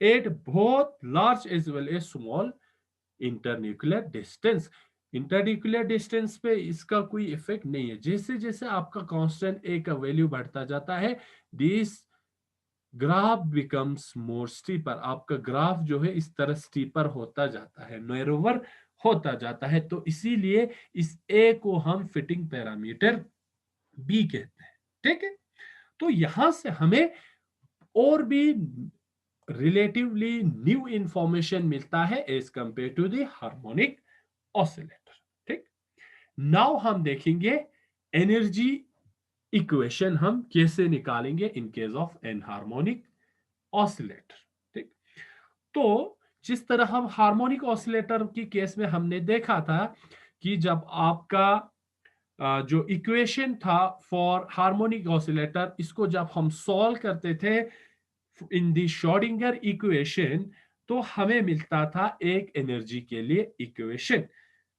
At both large as well as small internuclear distance, internuclear distance पे इसका कोई इफेक्ट नहीं है। जैसे जैसे आपका कांस्टेंट ए का वैल्यू बढ़ता जाता है, this graph becomes more steeper, आपका ग्राफ जो है इस तरह स्टीपर होता जाता है, नैरोवर होता जाता है। तो इसीलिए इस ए को हम फिटिंग पैरामीटर बी कहते हैं। ठीक है। तो यहां से हमें और भी रिलेटिवली न्यू इंफॉर्मेशन मिलता है as compare to the harmonic oscillator. ठीक। नाउ हम देखेंगे एनर्जी इक्वेशन हम कैसे निकालेंगे in case of N harmonic oscillator. ठीक। तो जिस तरह हम हार्मोनिक ऑसिलेटर की केस में हमने देखा था कि जब आपका जो इक्वेशन था फॉर हार्मोनिक ऑसिलेटर, इसको जब हम सॉल्व करते थे इन द श्रोडिंगर इक्वेशन, तो हमें मिलता था एक एनर्जी के लिए इक्वेशन।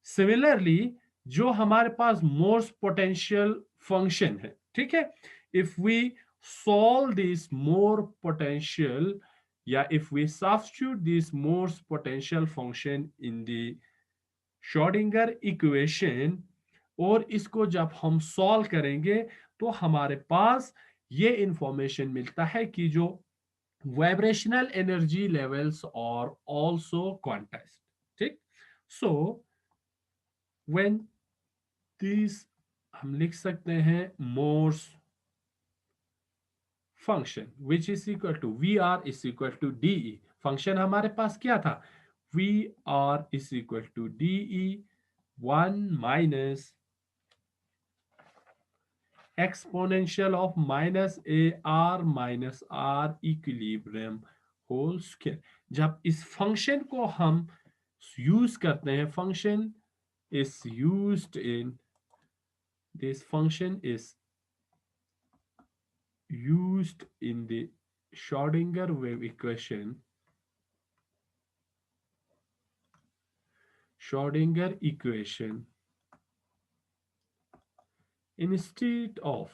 सिमिलरली जो हमारे पास मोर्स पोटेंशियल फंक्शन है, ठीक है, if we solve this Morse potential या if we substitute this Morse potential function in the Schrodinger equation, और इसको जब हम सॉल्व करेंगे तो हमारे पास ये इंफॉर्मेशन मिलता है कि जो vibrational energy levels are also quantized, ठीक। so when these, हम लिख सकते हैं Morse function which is equal to VR is equal to DE, function हमारे पास क्या था, VR is equal to DE 1 minus exponential of minus AR minus R equilibrium whole square। जब इस फंक्शन को हम यूज करते हैं, function is used in, this function is used in the Schrodinger wave equation, Schrodinger equation, instead of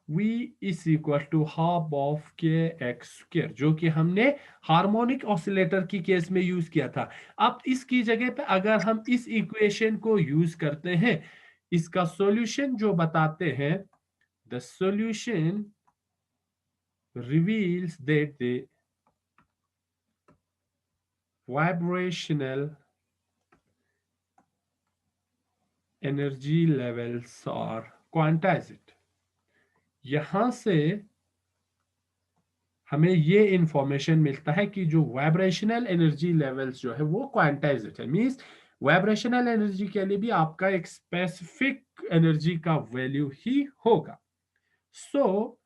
V is equal to half of kx square, जो कि हमने harmonic oscillator की केस में यूज किया था। अब इसकी जगह पे अगर हम इस इक्वेशन को यूज करते हैं, इसका सॉल्यूशन जो बताते हैं, the solution reveals that the vibrational energy levels are quantized। यहां से हमें ये इंफॉर्मेशन मिलता है कि जो वाइब्रेशनल एनर्जी लेवल्स जो है वो क्वांटाइज्ड है। मींस वाइब्रेशनल एनर्जी के लिए भी आपका एक स्पेसिफिक एनर्जी का वैल्यू ही होगा। सो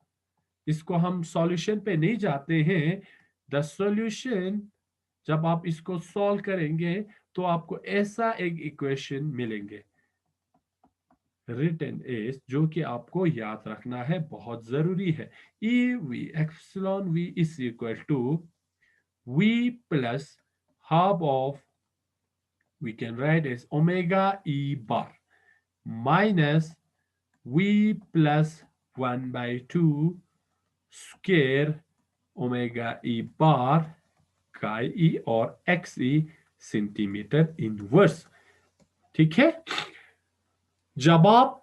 इसको हम सॉल्यूशन पे नहीं जाते हैं। द सॉल्यूशन, जब आप इसको सॉल्व करेंगे तो आपको ऐसा एक इक्वेशन मिलेंगे, रिटन एज, जो कि आपको याद रखना है, बहुत जरूरी है। E V epsilon V is equal to V plus half of, we can write as omega E bar minus V plus 1/2 square omega E bar chi E और एक्स ई सेंटीमीटर इनवर्स। ठीक है, जब आप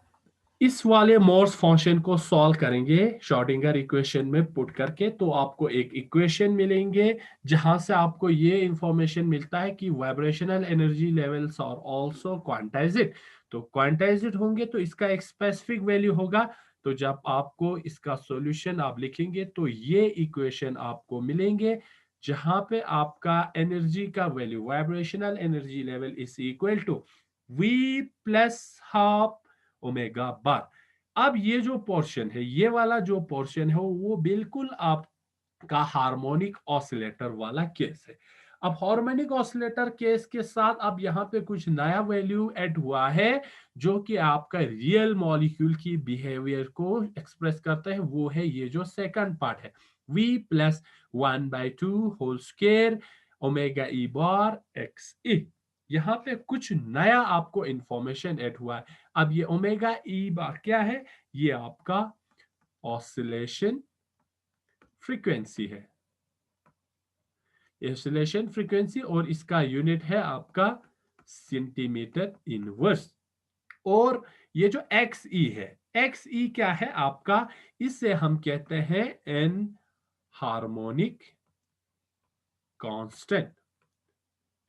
इस वाले मोर्स फंक्शन को solve करेंगे Schrodinger equation में पुट करके, तो आपको एक इक्वेशन मिलेंगे जहां से आपको ये इंफॉर्मेशन मिलता है कि vibrational energy levels are also quantized. तो क्वांटाइज्ड होंगे तो इसका एक स्पेसिफिक वैल्यू होगा। तो जब आपको इसका सॉल्यूशन आप लिखेंगे तो ये इक्वेशन आपको मिलेंगे जहां पे आपका एनर्जी का value, vibrational energy level is equal to V plus half omega bar. अब ये जो पोर्शन है, ये वाला जो पोर्शन है वो बिल्कुल आपका हार्मोनिक ऑसिलेटर वाला केस है। अब हार्मोनिक ऑसिलेटर केस के साथ अब यहाँ पे कुछ नया वैल्यू ऐड हुआ है जो कि आपका रियल मॉलिक्यूल की बिहेवियर को एक्सप्रेस करता है। वो है ये जो सेकंड पार्ट है, v plus 1/2 whole square omega ई बार एक्स ई। यहाँ पे कुछ नया आपको इंफॉर्मेशन ऐड हुआ है। अब ये ओमेगा ई बार क्या है, ये आपका ऑसिलेशन फ्रीक्वेंसी है, ऑसिलेशन फ्रीक्वेंसी, और इसका यूनिट है आपका सेंटीमीटर इनवर्स। और ये जो एक्स ई है, एक्स ई क्या है आपका, इससे हम कहते हैं N harmonic constant.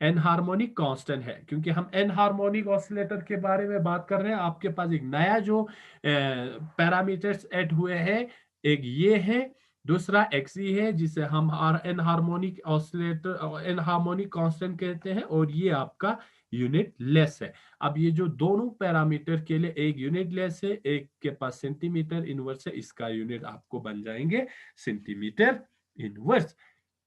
N harmonic constant है, क्योंकि हम एन हार्मोनिक ऑसिलेटर के बारे में बात कर रहे हैं। आपके पास एक नया जो पैरामीटर्स ऐड हुए हैं, एक ये है, दूसरा एक्सी है जिसे हम N harmonic oscillator, N harmonic constant कहते हैं, और ये आपका यूनिट लेस है। अब ये जो दोनों पैरामीटर के लिए एक यूनिट लेस है, एक के पास सेंटीमीटर इनवर्स है, इसका यूनिट आपको बन जाएंगे सेंटीमीटर इनवर्स।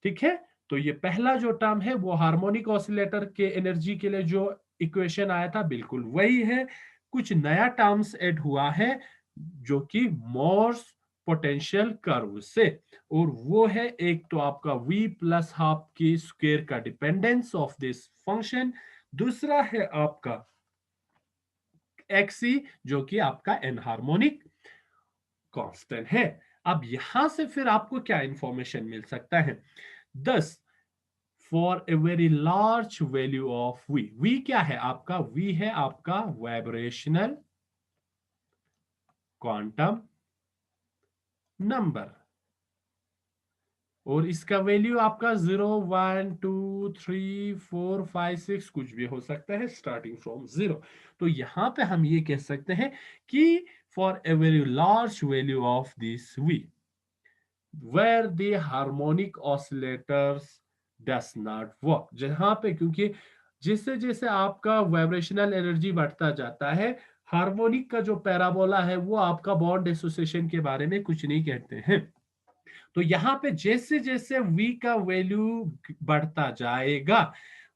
ठीक है, तो ये पहला जो टर्म है वो हार्मोनिक ऑसिलेटर के एनर्जी के लिए जो इक्वेशन आया था बिल्कुल वही है। कुछ नया टर्म्स ऐड हुआ है जो कि मोर्स पोटेंशियल कर्व से, और वो है एक तो आपका v प्लस हाफ की स्क्वायर का डिपेंडेंस ऑफ दिस फंक्शन, दूसरा है आपका xc जो कि आपका एनहार्मोनिक कांस्टेंट है। अब यहां से फिर आपको क्या इंफॉर्मेशन मिल सकता है? 10 for a very large value of v क्या है आपका? v है आपका वाइब्रेशनल क्वांटम नंबर, और इसका वैल्यू आपका 0 1 2 3 4 5 6 कुछ भी हो सकता है स्टार्टिंग फ्रॉम 0। तो यहां पे हम ये कह सकते हैं कि for a very large value of this v where the harmonic oscillators does not work, जहां पे क्योंकि जैसे जैसे आपका वाइब्रेशनल एनर्जी बढ़ता जाता है, हार्मोनिक का जो पैराबोला है वो आपका बॉन्ड एसोसिएशन के बारे में कुछ नहीं कहते हैं। तो यहां पे जैसे जैसे v का वैल्यू बढ़ता जाएगा,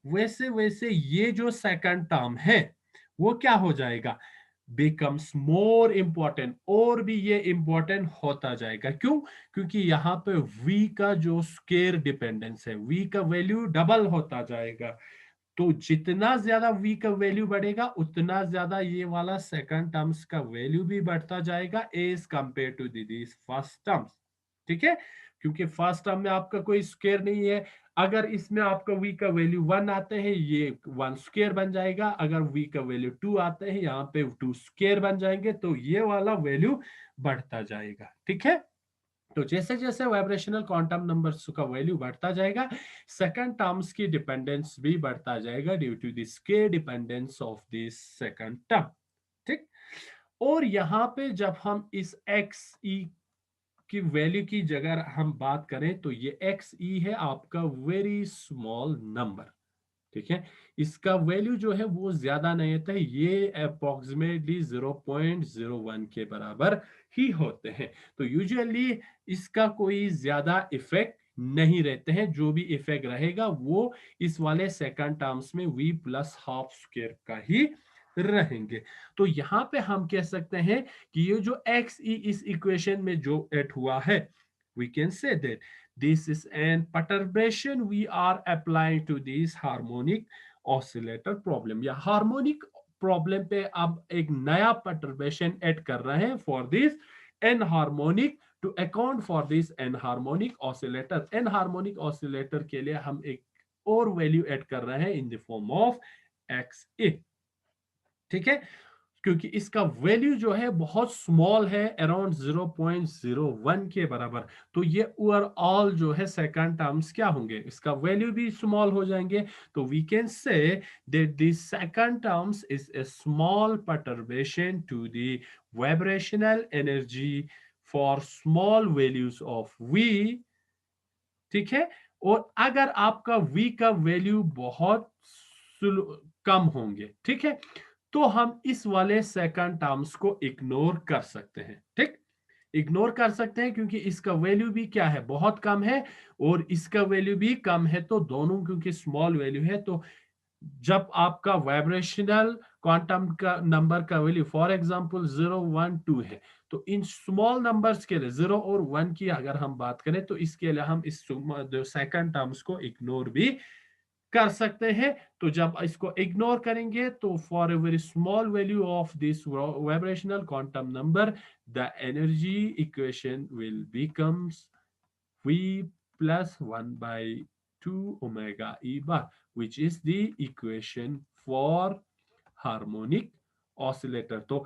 वैसे वैसे ये जो सेकंड टर्म है वो क्या हो जाएगा? बिकम्स मोर इंपॉर्टेंट, और भी ये इंपॉर्टेंट होता जाएगा। क्यों? क्योंकि यहाँ पे v का जो स्केयर डिपेंडेंस है, v का वैल्यू डबल होता जाएगा। तो जितना ज्यादा v का वैल्यू बढ़ेगा उतना ज्यादा ये वाला सेकंड टर्म्स का वैल्यू भी बढ़ता जाएगा as compare to this first terms. ठीक है, क्योंकि फर्स्ट टर्म में आपका कोई स्क्वायर नहीं है। अगर इसमें आपका v का वैल्यू 1 आते हैं, ये 1 स्क्वायर बन जाएगा। अगर v का वैल्यू 2 आते हैं, यहाँ पे 2 स्क्वायर बन जाएंगे। तो ये वाला वैल्यू बढ़ता जाएगा। ठीक है, तो जैसे जैसे वाइब्रेशनल क्वांटम नंबर्स का वैल्यू बढ़ता जाएगा, सेकंड टर्म्स की डिपेंडेंस भी बढ़ता जाएगा due to the square dependence of this second term. ठीक, और यहाँ पे जब हम इस एक्स ई की वैल्यू की जगह हम बात करें, तो ये एक्स ई है आपका वेरी स्मॉल नंबर। ठीक है, इसका वैल्यू जो है वो ज्यादा नहीं होता है, ये अप्रोक्सीमेटली 0.01 के बराबर ही होते हैं। तो यूजुअली इसका कोई ज्यादा इफेक्ट नहीं रहते हैं। जो भी इफेक्ट रहेगा वो इस वाले सेकंड टर्म्स में v प्लस हाफ स्क्वायर का ही रहेंगे। तो यहां पे हम कह सकते हैं कि ये जो एक्स ई इस इक्वेशन में जो एड हुआ है, we can say that this is an perturbation we are applying to this harmonic oscillator problem, या हार्मोनिक प्रॉब्लम पे अब एक नया perturbation ऐड कर रहे हैं for this enharmonic, to account for this enharmonic oscillator। enharmonic oscillator के लिए हम एक और वैल्यू ऐड कर रहे हैं in the form of X A. ठीक है, क्योंकि इसका वैल्यू जो है बहुत स्मॉल है, अराउंड 0.01 के बराबर। तो ये ओवरऑल जो है सेकंड टर्म्स क्या होंगे, इसका वैल्यू भी स्मॉल हो जाएंगे। तो we can say that the second terms is a small perturbation to the vibrational energy for small values of v। ठीक है, और अगर आपका v का वैल्यू बहुत कम होंगे, ठीक है, तो हम इस वाले सेकंड टर्म्स को इग्नोर कर सकते हैं। ठीक, इग्नोर कर सकते हैं क्योंकि इसका वैल्यू भी क्या है, बहुत कम है, और इसका वैल्यू भी कम है। तो दोनों क्योंकि स्मॉल वैल्यू है, तो जब आपका वाइब्रेशनल क्वांटम का नंबर का वैल्यू फॉर एग्जांपल 0 1 2 है, तो इन स्मॉल नंबर्स के लिए 0 और 1 की अगर हम बात करें, तो इसके लिए हम इस सेकंड टर्म्स को इग्नोर भी कर सकते हैं। तो जब इसको इग्नोर करेंगे, तो for a very small value of this vibrational quantum number, the energy equation will becomes v plus 1 by 2 omega e bar, which is the equation for harmonic oscillator। तो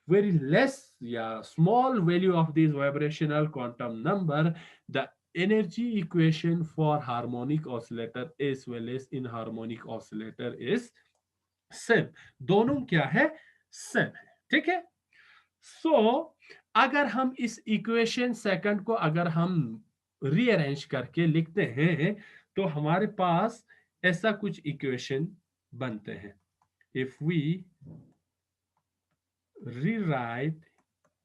very less या small value of this vibrational quantum number, the energy equation for harmonic oscillator as well as inharmonic oscillator is same। दोनों क्या है, same है। ठीक है, अगर हम इस इक्वेशन सेकंड को अगर हम रीअरेंज करके लिखते हैं, तो हमारे पास ऐसा कुछ इक्वेशन बनते हैं। इफ वी rewrite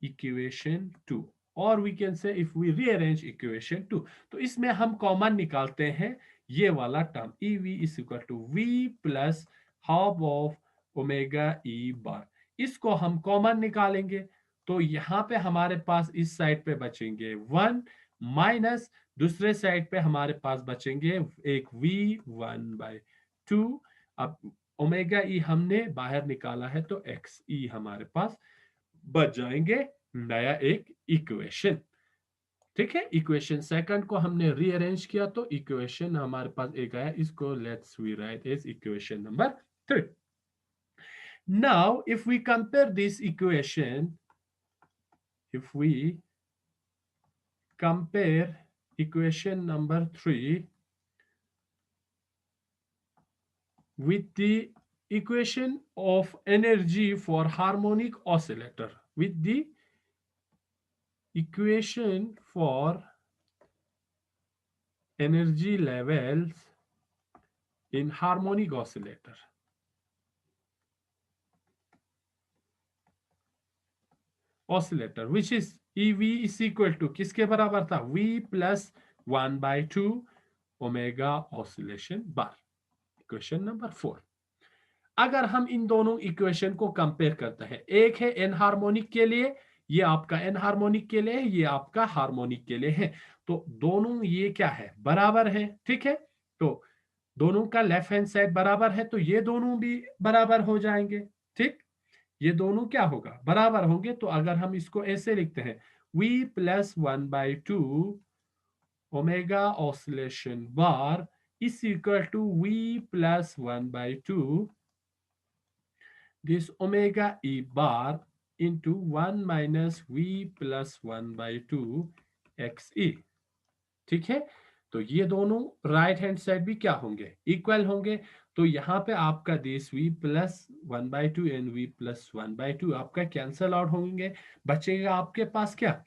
equation 2, और we can say if we rearrange equation 2, तो इसमें हम कॉमन निकालते हैं ये वाला term E V is equal to V plus half of omega E bar. इसको हम कॉमन निकालेंगे, तो यहां पे हमारे पास इस साइड पे बचेंगे 1 माइनस दूसरे साइड पे हमारे पास बचेंगे एक v1/2। अब ओमेगा ई हमने बाहर निकाला है तो एक्स ई हमारे पास बच जाएंगे नया एक इक्वेशन। ठीक है, इक्वेशन सेकंड को हमने रीअरेंज किया तो इक्वेशन हमारे पास एक आया, इसको let's we write as equation number 3। Now if we compare this equation, if we compare equation number 3 with the equation of energy for harmonic oscillator, with the equation for energy levels in harmonic oscillator, which is EV is equal to किसके बराबर था, V plus 1/2 omega oscillation bar. Equation number 4। अगर हम इन दोनों equation को compare करते हैं, एक है एन हार्मोनिक के लिए, ये आपका एन हार्मोनिक के लिए, ये आपका हार्मोनिक के लिए है, तो दोनों ये क्या है, बराबर है। ठीक है, तो दोनों का लेफ्ट हैंड साइड बराबर है तो ये दोनों भी बराबर हो जाएंगे। ठीक, ये दोनों क्या होगा, बराबर होंगे। तो अगर हम इसको ऐसे लिखते हैं, v plus 1/2 omega oscillation bar is equal to v plus 1/2 this omega e bar into 1 minus v plus 1/2 xe। ठीक है, तो ये दोनों राइट हैंड साइड भी क्या होंगे, इक्वल होंगे। तो यहां पे आपका this v plus 1/2 and v plus 1/2 आपका कैंसल आउट होंगे, बचेगा आपके पास क्या,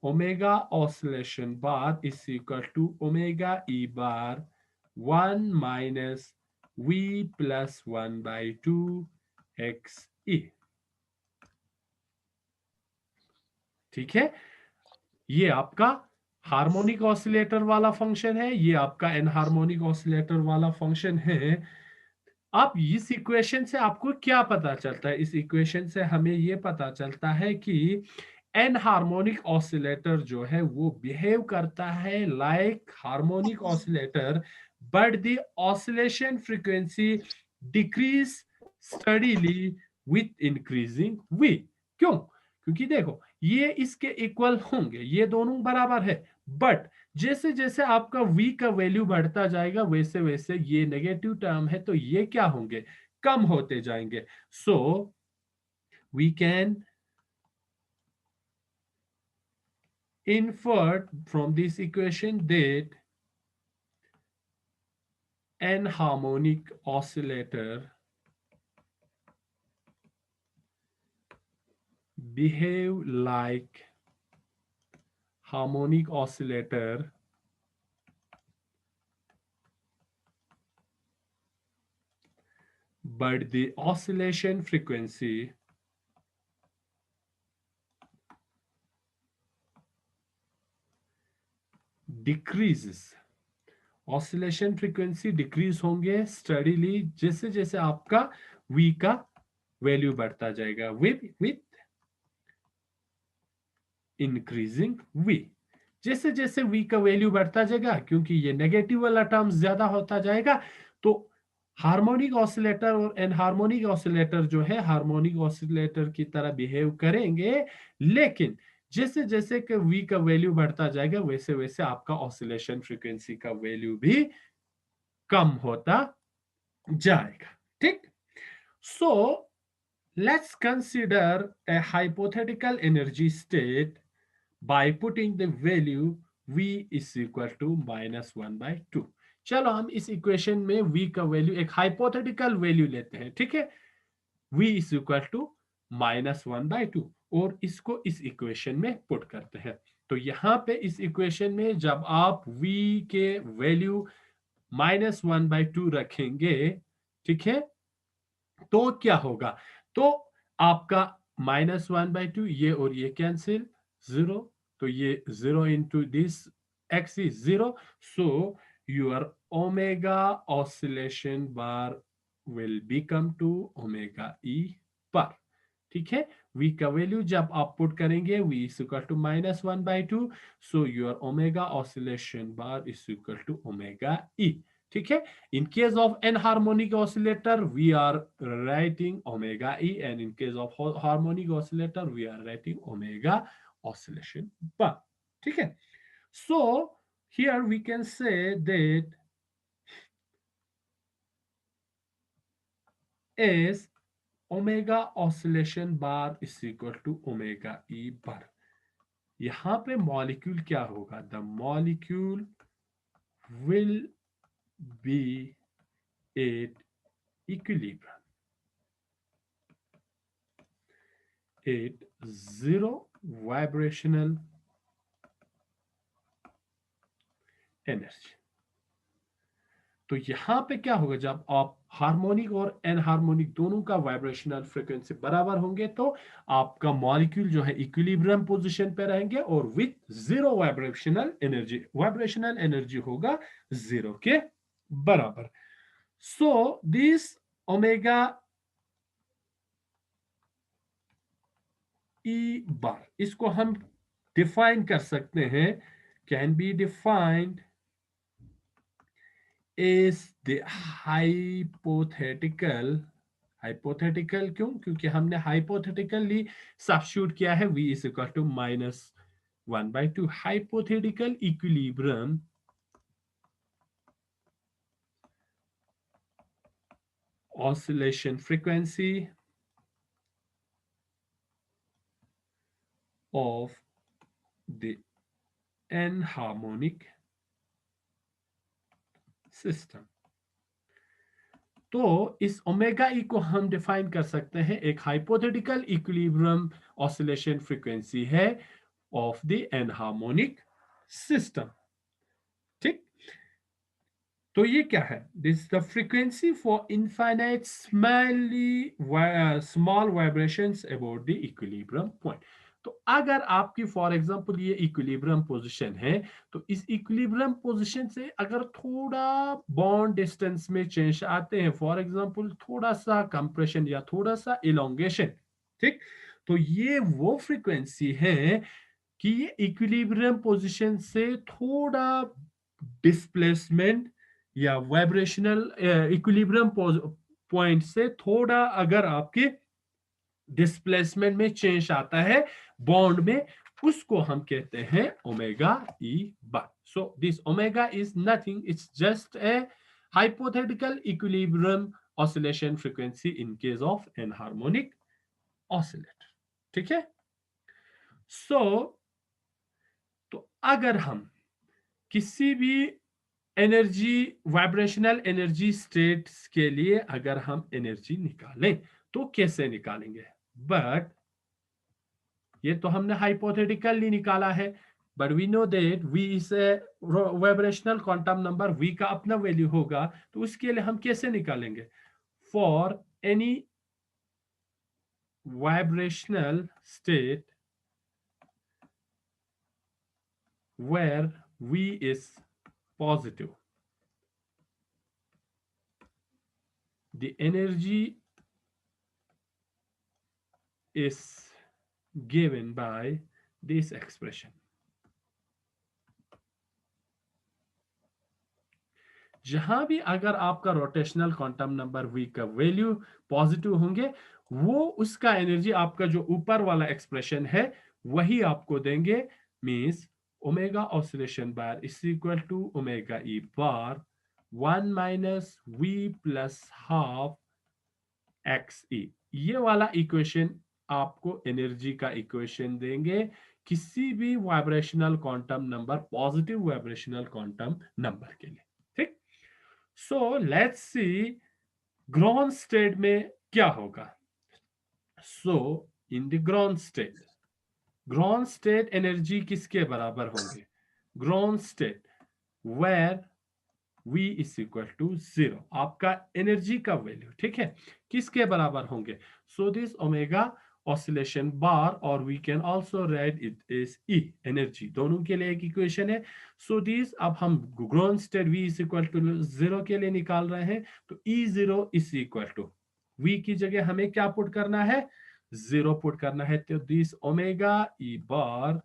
omega oscillation bar is equal to omega E bar 1 minus v plus 1/2 X E. ठीक है, ये आपका हार्मोनिक ऑसिलेटर वाला फंक्शन है, ये आपका एनहार्मोनिक ऑसिलेटर वाला फंक्शन है। अब इस इक्वेशन से आपको क्या पता चलता है, इस इक्वेशन से हमें ये पता चलता है कि एनहार्मोनिक ऑसिलेटर जो है वो बिहेव करता है like harmonic oscillator, but the oscillation frequency decrease steadily with increasing V. क्यों, क्योंकि देखो ये इसके इक्वल होंगे, ये दोनों बराबर है, बट जैसे जैसे आपका v का वैल्यू बढ़ता जाएगा वैसे वैसे ये नेगेटिव टर्म है तो ये क्या होंगे, कम होते जाएंगे। So we can infer from this equation that an harmonic oscillator behave like harmonic oscillator but the oscillation frequency decreases। Oscillation frequency decrease होंगे स्टडीली जैसे जैसे आपका v का वैल्यू बढ़ता जाएगा विथ इंक्रीजिंग v। जैसे जैसे v का वैल्यू बढ़ता जाएगा, क्योंकि ये नेगेटिव वाला टर्म ज्यादा होता जाएगा, तो हार्मोनिक ऑसिलेटर और एनहार्मोनिक ऑसिलेटर जो है हार्मोनिक ऑसिलेटर की तरह बिहेव करेंगे, लेकिन जैसे जैसे कि v का वैल्यू बढ़ता जाएगा वैसे वैसे आपका ऑसिलेशन फ्रीक्वेंसी का वैल्यू भी कम होता जाएगा। ठीक, so let's consider a hypothetical energy state by putting the value v is equal to -1/2। चलो हम इस इक्वेशन में v का वैल्यू एक हाइपोथेटिकल वैल्यू लेते हैं। ठीक है, v is equal to -1/2 और इसको इस इक्वेशन में पुट करते हैं। तो यहां पे इस इक्वेशन में जब आप v के वैल्यू -1/2 रखेंगे, ठीक है, तो क्या होगा, तो आपका -1/2 ये और ये कैंसिल, 0, तो ये 0 into this x is 0, so your omega oscillation bar will become to omega e bar। ठीक है, v का वैल्यू जब आप पुट करेंगे v is equal to -1/2, so your omega oscillation bar is equal to omega E. ठीक है, in case of N harmonic oscillator we are writing omega E, and in case of harmonic oscillator we are writing omega oscillation bar. ठीक है, so here we can say that is omega oscillation bar is equal to omega e bar। यहां पे molecule क्या होगा, the molecule will be at equilibrium at zero vibrational energy. तो यहां पे क्या होगा, जब आप हार्मोनिक और एन हार्मोनिक दोनों का वाइब्रेशनल फ्रीक्वेंसी बराबर होंगे तो आपका मॉलिक्यूल जो है इक्विलिब्रियम पोजीशन पे रहेंगे और विथ जीरो वाइब्रेशनल एनर्जी होगा जीरो के बराबर। सो दिस ओमेगा ई बार, इसको हम डिफाइन कर सकते हैं, can be defined is the hypothetical क्यों, क्योंकि हमने hypothetically सब्स्टिट्यूट किया है v is equal to -1/2 hypothetical equilibrium oscillation frequency of the enharmonic system। तो इस ओमेगा ई को हम डिफाइन कर सकते हैं, एक हाइपोथेटिकल इक्विलिब्रियम ऑसिलेशन फ्रीक्वेंसी है ऑफ द एनहार्मोनिक सिस्टम। ठीक, तो ये क्या है, this the frequency for infinite small vibrations about the equilibrium point. तो अगर आपकी फॉर एग्जांपल ये इक्विलिब्रियम पोजीशन है, तो इस इक्विलिब्रियम पोजीशन से अगर थोड़ा बॉन्ड डिस्टेंस में चेंज आते हैं, फॉर एग्जांपल थोड़ा सा कंप्रेशन या थोड़ा सा इलोंगेशन, ठीक, तो ये वो फ्रीक्वेंसी है कि ये इक्विलिब्रियम पोजीशन से थोड़ा डिस्प्लेसमेंट या वाइब्रेशनल इक्विलिब्रियम पॉइंट से थोड़ा अगर आपके डिस्प्लेसमेंट में चेंज आता है बॉन्ड में, उसको हम कहते हैं omega E bar. So this omega is nothing, it's just a hypothetical equilibrium oscillation frequency in case of enharmonic oscillator। ठीक है, सो तो अगर हम किसी भी एनर्जी वाइब्रेशनल एनर्जी स्टेट्स के लिए अगर हम एनर्जी निकालें तो कैसे निकालेंगे, बट ये तो हमने हाइपोथेटिकली निकाला है, but we know that v is a vibrational quantum number, v का अपना वैल्यू होगा, तो उसके लिए हम कैसे निकालेंगे, for any vibrational state where v is positive, the energy is given by this expression। जहां भी अगर आपका रोटेशनल क्वांटम नंबर v का वैल्यू पॉजिटिव होंगे, वो उसका एनर्जी आपका जो ऊपर वाला एक्सप्रेशन है वही आपको देंगे, means omega oscillation bar is equal to omega E bar 1 minus v plus half X E. ये वाला इक्वेशन आपको एनर्जी का इक्वेशन देंगे किसी भी vibrational quantum number, positive vibrational quantum number के लिए। ठीक, so let's see ground state में क्या होगा। So in the ground state energy किसके बराबर होंगे, ground state where v is equal to 0, आपका एनर्जी का वैल्यू, ठीक है, किसके बराबर होंगे, so this omega oscillation bar, और we can also write it is E, energy दोनों के लिए एक इक्वेशन है। सो दिस अब हम ground state v is equal to 0 के लिए निकाल रहे हैं, तो E0 is equal to v की जगह हमें क्या पुट करना है, 0 पुट करना है, तो this omega E bar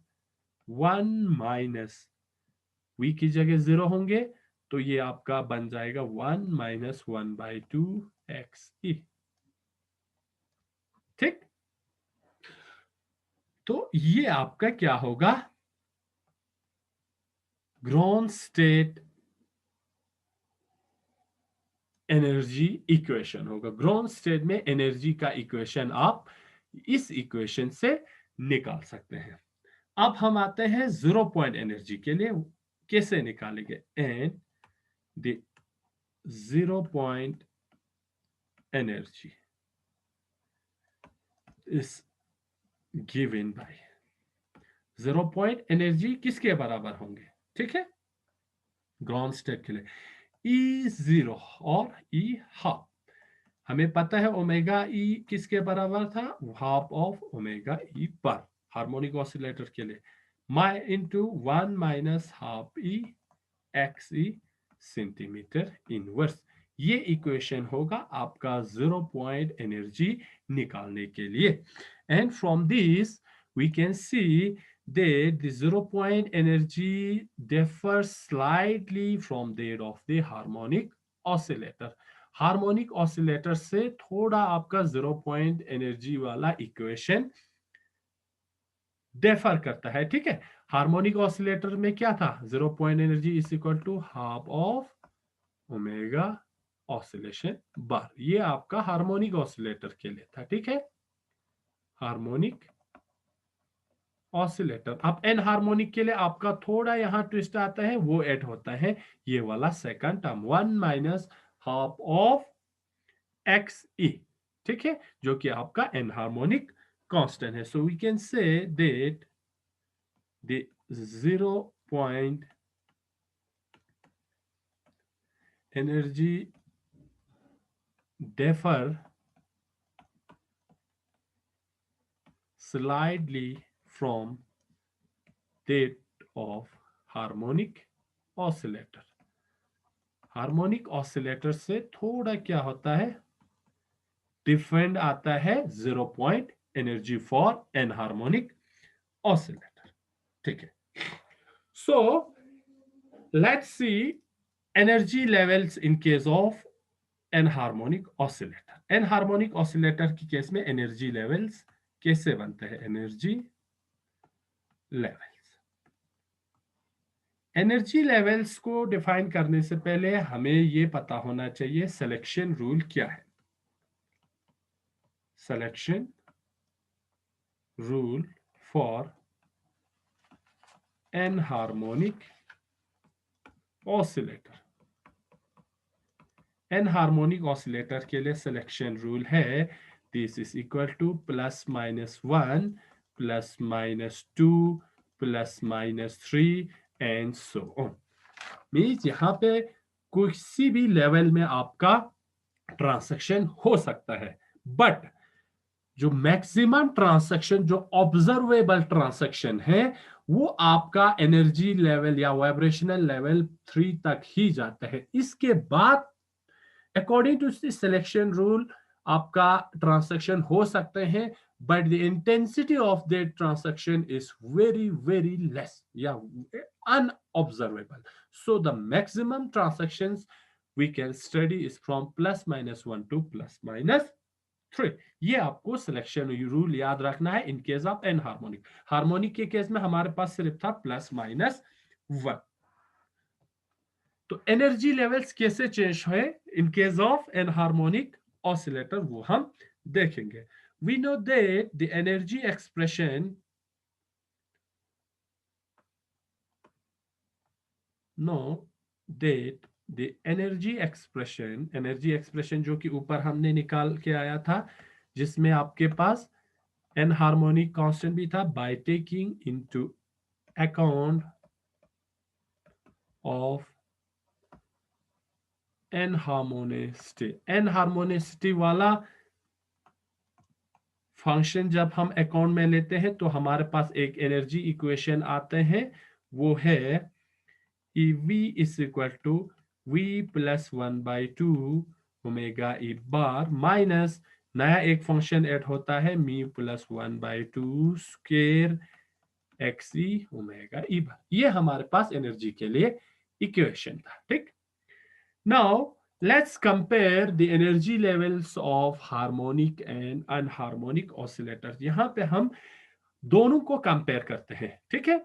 1 minus V की जगह 0 होंगे, तो ये आपका बन जाएगा 1 माइनस 1/2 एक्स ई। ठीक, तो ये आपका क्या होगा, ग्राउंड स्टेट एनर्जी इक्वेशन होगा। ग्राउंड स्टेट में एनर्जी का इक्वेशन आप इस इक्वेशन से निकाल सकते हैं। अब हम आते हैं 0 पॉइंट एनर्जी के लिए, कैसे निकालेंगे, and the 0 point energy is given bye, 0 point energy किसके बराबर होंगे, ठीक है, ग्राउंड स्टेट के लिए E0 और E हाफ। हमें पता है ओमेगा ई किसके बराबर था, हाफ ऑफ ओमेगा ई पर, हार्मोनिक ऑसिलेटर के लिए my into 1 minus half E X E centimetre inverse. ये इक्वेशन होगा आपका 0 पॉइंट एनर्जी निकालने के लिए। And from this we can see that the 0 point energy differs slightly from that of the harmonic oscillator. हार्मोनिक ऑसिलेटर से थोड़ा आपका 0 पॉइंट एनर्जी वाला इक्वेशन डिफर करता है, ठीक है। हार्मोनिक ऑसिलेटर में क्या था, 0 point energy is equal to half of omega oscillation bar. ये आपका हार्मोनिक ऑसिलेटर के लिए था, ठीक है, हार्मोनिक ऑसिलेटर। अब एन हार्मोनिक के लिए आपका थोड़ा यहां ट्विस्ट आता है, वो ऐड होता है ये वाला second term 1 minus half of X E, ठीक है, जो कि आपका एन हार्मोनिक कांस्टेंट है। So we can say that the 0 point energy differ slightly from that of harmonic oscillator. हार्मोनिक ऑसिलेटर से थोड़ा क्या होता है, डिफरेंट आता है 0 point energy for N harmonic oscillator, ठीक है। So let's see energy levels in case of N harmonic oscillator. N harmonic oscillator की केस में एनर्जी लेवल्स कैसे बनते हैं, एनर्जी लेवल्स। एनर्जी लेवल्स को डिफाइन करने से पहले हमें यह पता होना चाहिए सिलेक्शन रूल क्या है। Selection rule for N harmonic oscillator. N harmonic oscillator के लिए सिलेक्शन रूल है this is equal to plus minus 1 plus minus 2 plus minus 3 and so on. Means यहाँ पे किसी भी लेवल में आपका ट्रांसैक्शन हो सकता है, बट जो मैक्सिमम ट्रांसैक्शन, जो ऑब्जर्वेबल ट्रांसैक्शन है, वो आपका एनर्जी लेवल या वाइब्रेशनल लेवल 3 तक ही जाता है। इसके बाद अकॉर्डिंग टू सिलेक्शन रूल आपका ट्रांसैक्शन हो सकते हैं, but the intensity of the transaction is very very less या unobservable. So the maximum transactions we can study is from plus minus 1 to plus minus 3। ये आपको सिलेक्शन रूल याद रखना है in case of N harmonic. Harmonic के case में हमारे पास सिर्फ था प्लस माइनस 1। तो एनर्जी लेवल्स कैसे चेंज हुए in case of N harmonic oscillator, वो हम देखेंगे। We know that the energy expression energy expression जो कि ऊपर हमने निकाल के आया था, जिसमें आपके पास एन हार्मोनिक कांस्टेंट भी था, by taking into account of anharmonicity वाला फंक्शन जब हम अकाउंट में लेते हैं तो हमारे पास एक एनर्जी इक्वेशन आते हैं, वो है EV is equal to V plus 1/2 omega E bar minus नया एक फंक्शन ऐड होता है मी plus 1/2 square X E omega ई बार। ये हमारे पास एनर्जी के लिए इक्वेशन था। ठीक, now let's compare the energy levels of harmonic and unharmonic oscillators। यहां पे हम दोनों को कंपेयर करते हैं। ठीक है,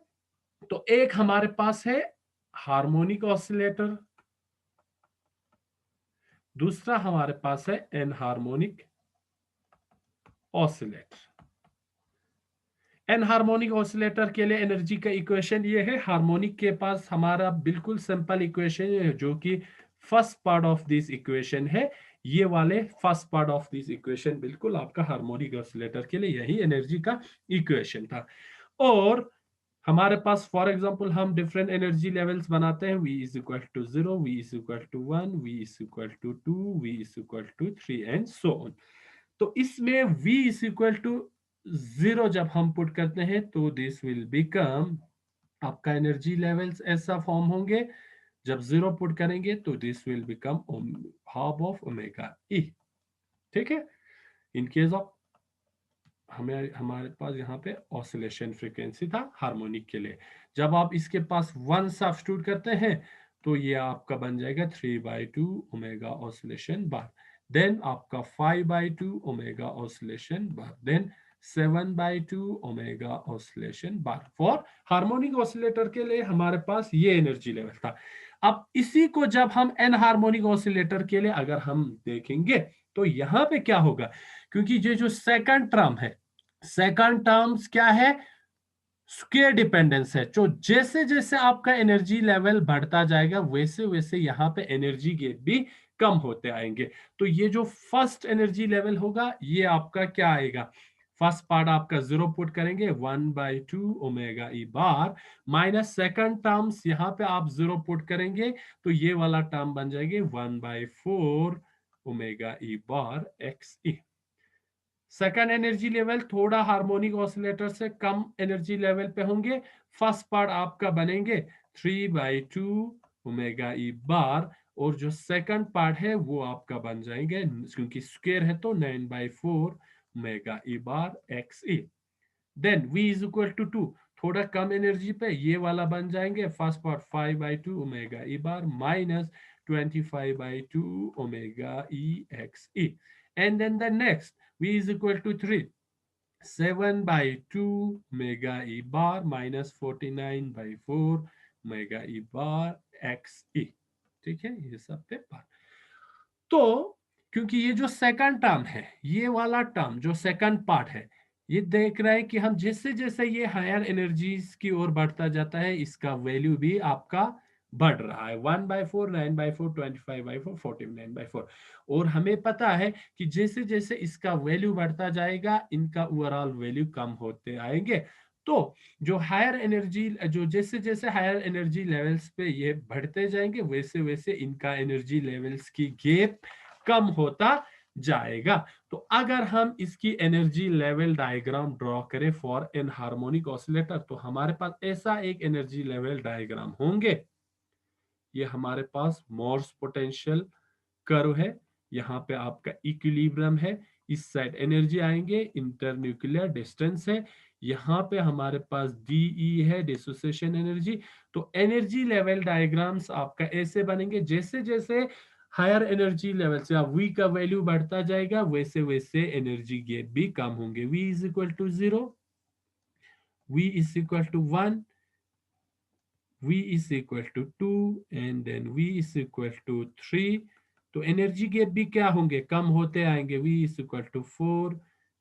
तो एक हमारे पास है हार्मोनिक ऑसिलेटर, दूसरा हमारे पास है एनहार्मोनिक ऑसिलेटर। एनहार्मोनिक ऑसिलेटर के लिए एनर्जी का इक्वेशन ये है, हार्मोनिक के पास हमारा बिल्कुल सिंपल इक्वेशन है जो कि first part of this equation है। ये वाले first part of this equation बिल्कुल आपका हार्मोनिक ऑसिलेटर के लिए यही एनर्जी का इक्वेशन था। और हमारे पास फॉर एग्जांपल हम डिफरेंट एनर्जी लेवल्स बनाते हैं, V is equal to 0, V is equal to 1, V is equal to 2, V is equal to 3 and so on. तो इसमें V इज इक्वल टू 0 जब हम पुट करते हैं तो दिस विल बिकम, आपका एनर्जी लेवल्स ऐसा फॉर्म होंगे। जब 0 पुट करेंगे तो this will become half of omega E. ठीक है, इन केस ऑफ हमें हमारे पास यहाँ पे ऑसिलेशन फ्रीक्वेंसी था हार्मोनिक के लिए। जब आप इसके पास 1 सब्स्टिट्यूट करते हैं तो ये आपका बन जाएगा 3/2 ओमेगा ऑसिलेशन बार, देन आपका 5/2 omega oscillation bar, then 7/2 omega oscillation bar. For harmonic oscillator के लिए हमारे पास ये एनर्जी लेवल था। अब इसी को जब हम एन हार्मोनिक ऑसिलेटर के लिए अगर हम देखेंगे तो यहां पे क्या होगा, क्योंकि ये जो सेकंड टर्म है, सेकंड टर्म्स क्या है, स्क्वायर डिपेंडेंस है। तो जैसे जैसे आपका एनर्जी लेवल बढ़ता जाएगा वैसे वैसे यहाँ पे एनर्जी गैप भी कम होते आएंगे। तो ये जो फर्स्ट एनर्जी लेवल होगा ये आपका क्या आएगा, फर्स्ट पार्ट आपका 0 पुट करेंगे 1/2 ओमेगा ई बार, माइनस सेकंड टर्म्स यहाँ पे आप 0 पुट करेंगे तो ये वाला टर्म बन जाएगी 1/4 ओमेगा ई बार एक्स ई। सेकंड एनर्जी लेवल थोड़ा हार्मोनिक ऑसिलेटर से कम एनर्जी लेवल पे होंगे। फर्स्ट पार्ट आपका बनेंगे 3/2 ओमेगा ई बार, और जो सेकंड पार्ट है वो आपका बन जाएंगे, क्योंकि स्क्वायर है तो 9/4 omega E bar X E. Then V is equal to 2, थोड़ा कम एनर्जी पे ये वाला बन जाएंगे, first part 5/2 omega E bar minus 25/2 omega E X E. And then the next V is equal to 3, 7/2 omega e bar minus 49/4 omega e bar x e। ठीक है, ये सब पे बार। तो क्योंकि ये जो सेकंड टर्म है, ये वाला टर्म जो सेकंड पार्ट है, ये देख रहा है कि हम जैसे जैसे ये हायर एनर्जीज की ओर बढ़ता जाता है इसका वैल्यू भी आपका बढ़ रहा है, 1/4, 9/4, 25/4, 49/4। और हमें पता है कि जैसे जैसे इसका वैल्यू बढ़ता जाएगा इनका ओवरऑल वैल्यू कम होते आएंगे। तो जो हायर एनर्जी, जो जैसे जैसे हायर एनर्जी लेवल्स पे ये बढ़ते जाएंगे वैसे वैसे इनका एनर्जी लेवल्स की गैप कम होता जाएगा। तो अगर हम इसकी एनर्जी लेवल डायग्राम ड्रॉ करें फॉर एन हार्मोनिक ऑसिलेटर तो हमारे पास ऐसा एक एनर्जी लेवल डायग्राम होंगे। ये हमारे पास मोर्स पोटेंशियल कर्व है, यहाँ पे आपका इक्विलिब्रियम है, इस साइड एनर्जी आएंगे, इंटरन्यूक्लियर डिस्टेंस है, यहाँ पे हमारे पास डीई है डिसोसिएशन एनर्जी। तो एनर्जी लेवल डायग्राम्स आपका ऐसे बनेंगे, जैसे जैसे हायर एनर्जी लेवल से वी का वैल्यू बढ़ता जाएगा वैसे वैसे एनर्जी गैप भी कम होंगे। V is equal to 0, V is equal to 1, V is equal to 2 and then V is equal to 3। तो एनर्जी गैप भी क्या होंगे, कम होते आएंगे। V is equal to 4,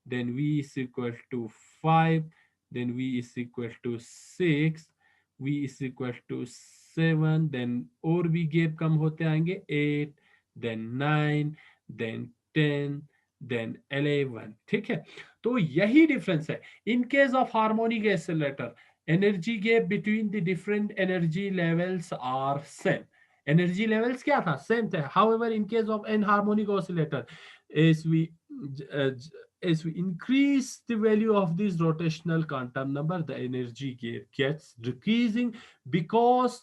then V is equal to 5, then V is equal to 6, V is equal to 7, then और भी gap कम होते आएंगे 8, then 9, then 10, then 11। ठीक है, तो यही डिफरेंस है। In case of harmonic oscillator energy gap between the different energy levels are same। energy levels क्या था, same थे। however in case of enharmonic oscillator, as we uh, as we increase the value of this rotational quantum number the energy gap gets decreasing, because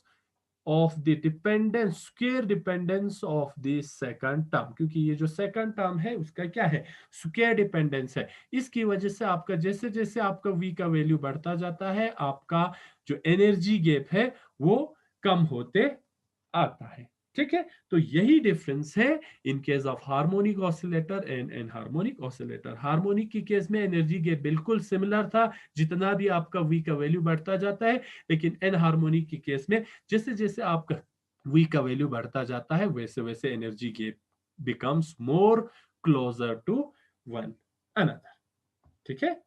of the dependence, square dependence of the second term, क्योंकि ये जो second term है उसका क्या है, square dependence है। इसकी वजह से आपका जैसे जैसे आपका v का वैल्यू बढ़ता जाता है, आपका जो एनर्जी गैप है वो कम होते आता है। ठीक है, तो यही डिफरेंस है in case of harmonic oscillator and N harmonic oscillator. Harmonic की केस में एनर्जी गैप बिल्कुल सिमिलर था, जितना भी आपका v का वैल्यू बढ़ता जाता है, लेकिन एन हार्मोनिक की केस में जैसे जैसे आपका v का वैल्यू बढ़ता जाता है वैसे वैसे energy gap becomes more closer to one another. ठीक है,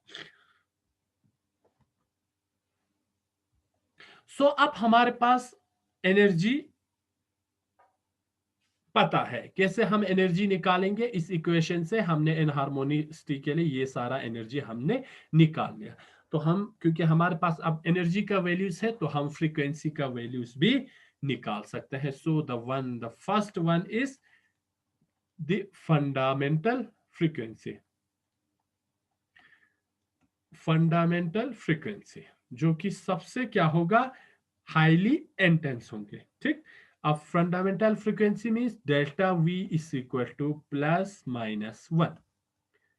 सो अब हमारे पास एनर्जी पता है, कैसे हम एनर्जी निकालेंगे इस इक्वेशन से। हमने एनहार्मोनिसिटी के लिए ये सारा एनर्जी हमने निकाल लिया। तो हम, क्योंकि हमारे पास अब एनर्जी का वैल्यूज है, तो हम फ्रीक्वेंसी का वैल्यूज भी निकाल सकते हैं। So the first one is the fundamental frequency. Fundamental frequency जो कि सबसे क्या होगा, हाईली इंटेंस होंगे। ठीक, अब fundamental frequency means delta V is equal to plus minus one,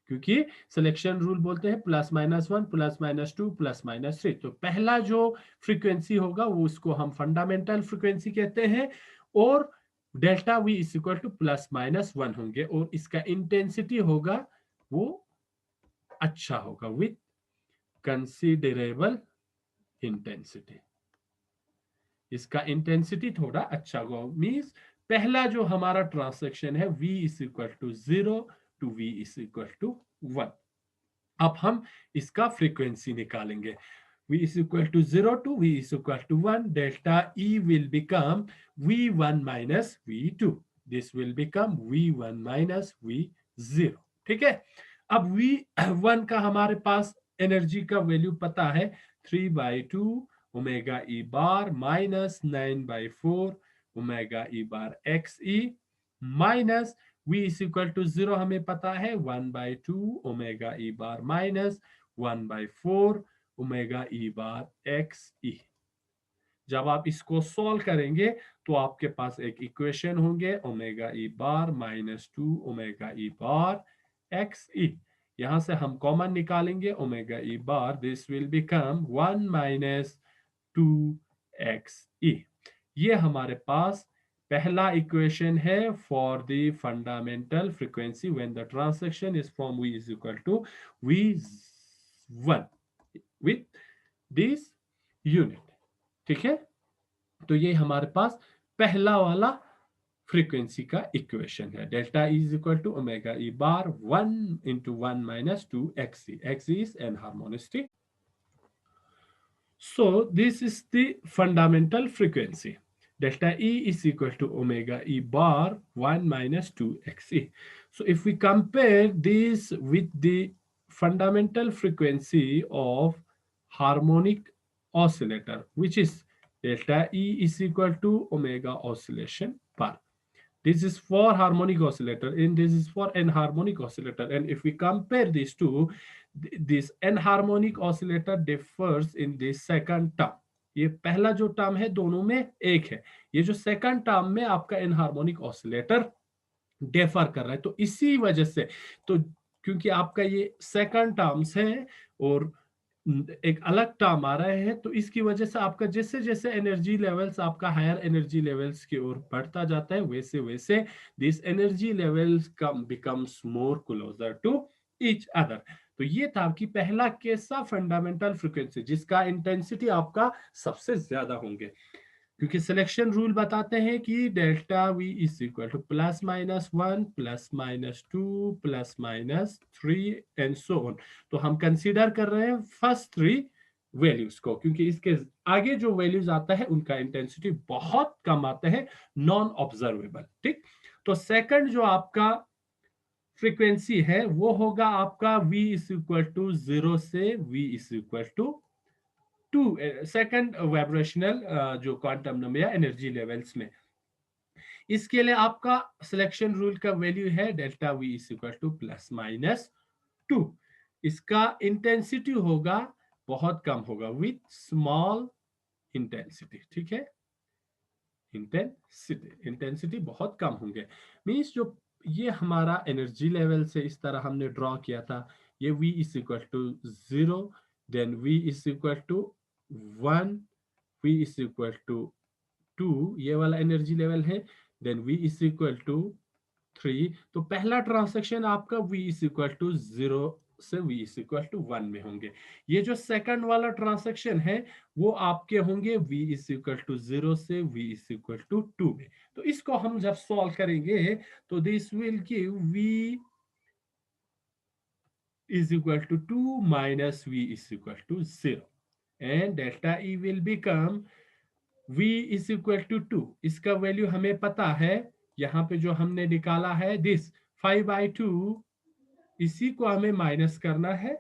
क्योंकि सिलेक्शन रूल बोलते हैं plus minus one, plus minus two, plus minus three. तो पहला जो फ्रीक्वेंसी होगा वो उसको हम फंडामेंटल फ्रीक्वेंसी कहते हैं, और delta V is equal to plus minus one होंगे, और इसका इंटेंसिटी होगा वो अच्छा होगा, विथ कंसिडरेबल इंटेंसिटी। इसका इंटेंसिटी थोड़ा अच्छा होगा, मीन्स पहला जो हमारा ट्रांसैक्शन है v is equal to 0 to v is equal to 1। अब हम इसका फ्रीक्वेंसी निकालेंगे। v is equal to 0 to v is equal to 1, delta E will become v1 minus v2, this will become v1 minus v0। ठीक है, अब v1 का हमारे पास energy का वैल्यू पता है, 3/2 omega E bar minus 9/4 omega E bar X E, minus v is equal to 0 हमें पता है 1/2 ओमेगा ई बार माइनस 1/4 ओमेगा ई बार एक्स ई। जब आप इसको सॉल्व करेंगे तो आपके पास एक इक्वेशन होंगे ओमेगा ई बार माइनस 2 ओमेगा ई बार एक्स ई। यहां से हम कॉमन निकालेंगे omega E bar, this will become 1 minus 2 X E. ये हमारे पास पहला इक्वेशन है for the fundamental frequency when the transaction is from v is equal to v1 with this unit. ठीक है, तो ये हमारे पास पहला वाला फ्रीक्वेंसी का इक्वेशन है, delta is equal to omega E bar 1 into 1 minus 2 X E, X E is anharmonicity. So this is the fundamental frequency. Delta E is equal to omega E bar 1 minus 2xe. So if we compare this with the fundamental frequency of harmonic oscillator, which is delta E is equal to omega oscillation bar. This is for harmonic oscillator and this is for enharmonic oscillator. And if we compare these two, this enharmonic oscillator differs in the second term. ये पहला जो term है दोनों में एक है, ये जो सेकंड टर्म में आपका एनहार्मोनिक ऑसिलेटर डिफर कर रहा है। तो इसी वजह से, तो क्योंकि आपका ये सेकंड टर्म्स है और एक अलग टर्म आ रहे हैं, तो इसकी वजह से आपका जैसे जैसे एनर्जी लेवल्स आपका हायर एनर्जी लेवल्स की ओर बढ़ता जाता है, वैसे वैसे दिस एनर्जी लेवल्स कम becomes more closer to each other. तो ये था कि पहला कैसा फंडामेंटल फ्रीक्वेंसी जिसका इंटेंसिटी आपका सबसे ज्यादा होंगे, क्योंकि सिलेक्शन रूल बताते हैं कि delta V is equal to plus minus 1 plus minus 2 plus minus 3 and so on. तो हम कंसीडर कर रहे हैं फर्स्ट थ्री वैल्यूज को, क्योंकि इसके आगे जो वैल्यूज आता है उनका इंटेंसिटी बहुत कम आता है, नॉन ऑब्जर्वेबल। ठीक, तो सेकंड जो आपका फ्रीक्वेंसी है वो होगा आपका v इज इक्वल टू 0 से v is equal to 2, second vibrational जो क्वांटम नंबर या एनर्जी लेवल्स में। इसके लिए आपका सिलेक्शन रूल का वैल्यू है delta V is equal to plus minus 2। इसका इंटेंसिटी होगा बहुत कम होगा, विथ स्मॉल इंटेंसिटी। ठीक है, इंटेंसिटी बहुत कम होंगे। मीन्स जो ये हमारा एनर्जी लेवल से इस तरह हमने ड्रॉ किया था, ये V is equal to 0, then V is equal to 1, V is equal to 2, ये वाला एनर्जी लेवल है, then V is equal to 3। तो पहला ट्रांसेक्शन आपका V इज इक्वल टू 0 से V इज इक्वल टू 1 में होंगे। ये जो सेकंड वाला ट्रांसेक्शन है वो आपके होंगे V इज इक्वल टू 0 से V इज इक्वल टू 2 में। तो इसको हम जब सॉल्व करेंगे तो this will give V is equal to 2 minus V is equal to 0, and delta E will become V is equal to 2। इसका वैल्यू हमें पता है, यहाँ पे जो हमने निकाला है दिस 5/2, इसी को हमें माइनस करना है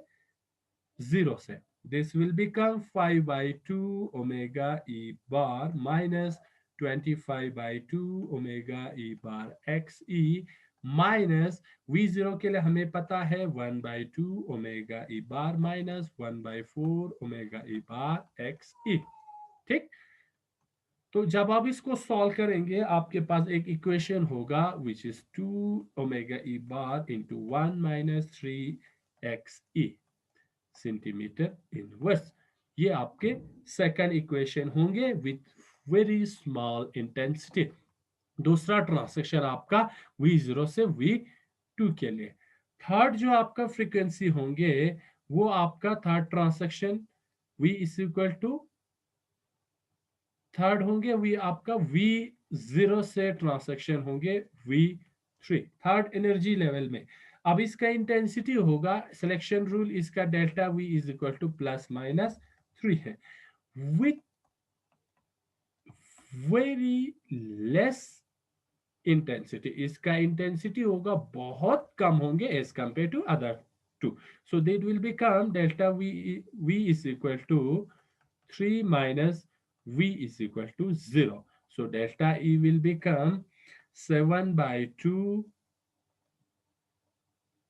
0 से। This will become 5/2 omega E bar minus 25/2 omega E bar X E minus V0 के लिए हमें पता है 1/2 ओमेगा ई बार माइनस 1/4 ओमेगा ई बार एक्स ई। ठीक, तो जब आप इसको सॉल्व करेंगे आपके पास एक इक्वेशन होगा which is 2 omega E bar into 1 minus 3 x E centimetre inverse. ये आपके सेकंड इक्वेशन होंगे विथ वेरी स्मॉल इंटेंसिटी। दूसरा ट्रांसेक्शन आपका V0 से V2 के लिए। थर्ड जो आपका फ्रीक्वेंसी होंगे वो आपका third transaction V is equal to third होंगे V आपका V0 से ट्रांसेक्शन होंगे V3 थर्ड एनर्जी लेवल में। अब इसका इंटेंसिटी होगा, सिलेक्शन रूल इसका delta V is equal to plus minus 3 है, विथ वेरी लेस इंटेंसिटी। इसका इंटेंसिटी होगा बहुत कम होंगे as compare to other two. So that will become delta V is equal to 3 minus V is equal to 0. So delta E will become 7/2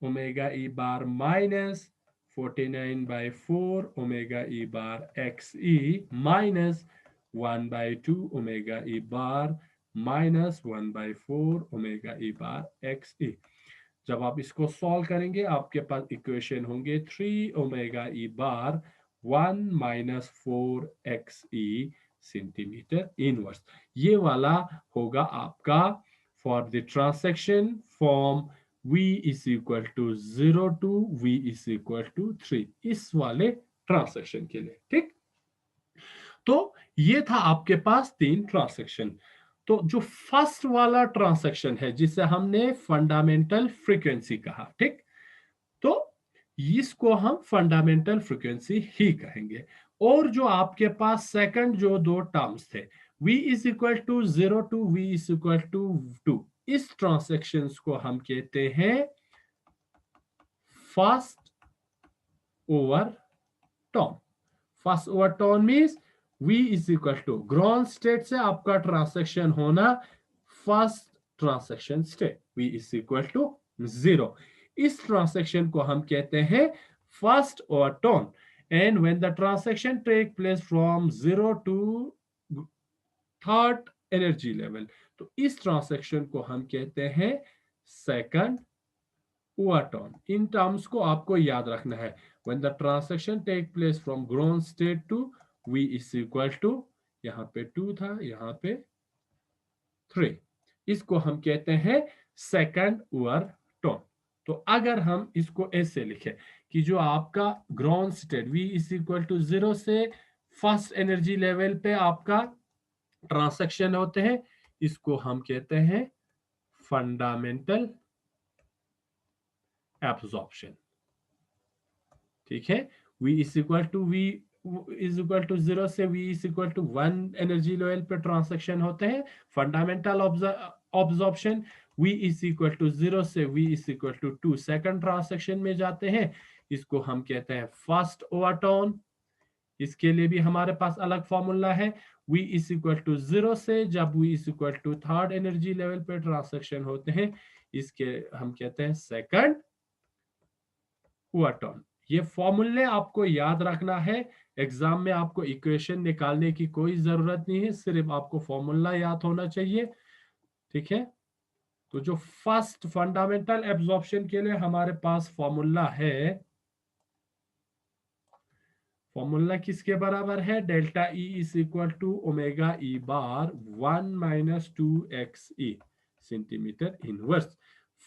omega E bar minus 49/4 omega E bar XE minus 1/2 omega E bar minus 1/4 omega E bar XE। जब आप इसको solve करेंगे आपके पास equation होंगे 3 omega ई bar 1 minus 4 x ई centimetre inverse. ये वाला होगा आपका for the transaction form V is equal to 0 to V is equal to 3, इस वाले ट्रांसेक्शन के लिए। ठीक, तो ये था आपके पास 3 ट्रांसेक्शन। तो जो फर्स्ट वाला ट्रांसेक्शन है जिसे हमने फंडामेंटल फ्रीक्वेंसी कहा, ठीक, तो इसको हम फंडामेंटल फ्रीक्वेंसी ही कहेंगे। और जो आपके पास सेकंड जो दो टर्म्स थे V is equal to 0 to V is equal to 2, इस ट्रांसेक्शन को हम कहते हैं first over term. First over term means V is equal to ground state से आपका ट्रांसेक्शन होना first transaction state V is equal to 0। इस transaction को हम कहते हैं first over term. And when the transaction take place from 0 to third energy level, तो इस ट्रांसेक्शन को हम कहते हैं सेकंड ओवर टर्म। इन टर्म्स को आपको याद रखना है। When the transaction take place from ground state to V is equal to, यहाँ पे 2 था, यहाँ पे 3, इसको हम कहते हैं सेकंड ओवर टर्म। तो अगर हम इसको ऐसे लिखें कि जो आपका ground state V is equal to 0 से फर्स्ट एनर्जी लेवल पे आपका ट्रांसेक्शन होते हैं, इसको हम कहते हैं फंडामेंटल एब्जॉर्प्शन। ठीक है, V इज इक्वल टू 0 से V is equal to 1 energy level पे ट्रांसेक्शन होते हैं fundamental absorption. V is equal to 0 से V is equal to 2 second transaction में जाते हैं, इसको हम कहते हैं फर्स्ट ओवर टर्म। इसके लिए भी हमारे पास अलग फॉर्मूला है। V इज इक्वल टू 0 से जब V is equal to third energy level पे ट्रांसेक्शन होते हैं, इसके हम कहते हैं सेकंड ओवर टर्म। ये फॉर्मूले आपको याद रखना है एग्जाम में आपको इक्वेशन निकालने की कोई जरूरत नहीं है, सिर्फ आपको फॉर्मूला याद होना चाहिए। ठीक है, तो जो फर्स्ट फंडामेंटल एब्जॉर्प्शन के लिए हमारे पास फॉर्मूला है, फॉर्मूला किसके बराबर है, delta e is equal to omega E bar 1 - 2 x e centimetre inverse.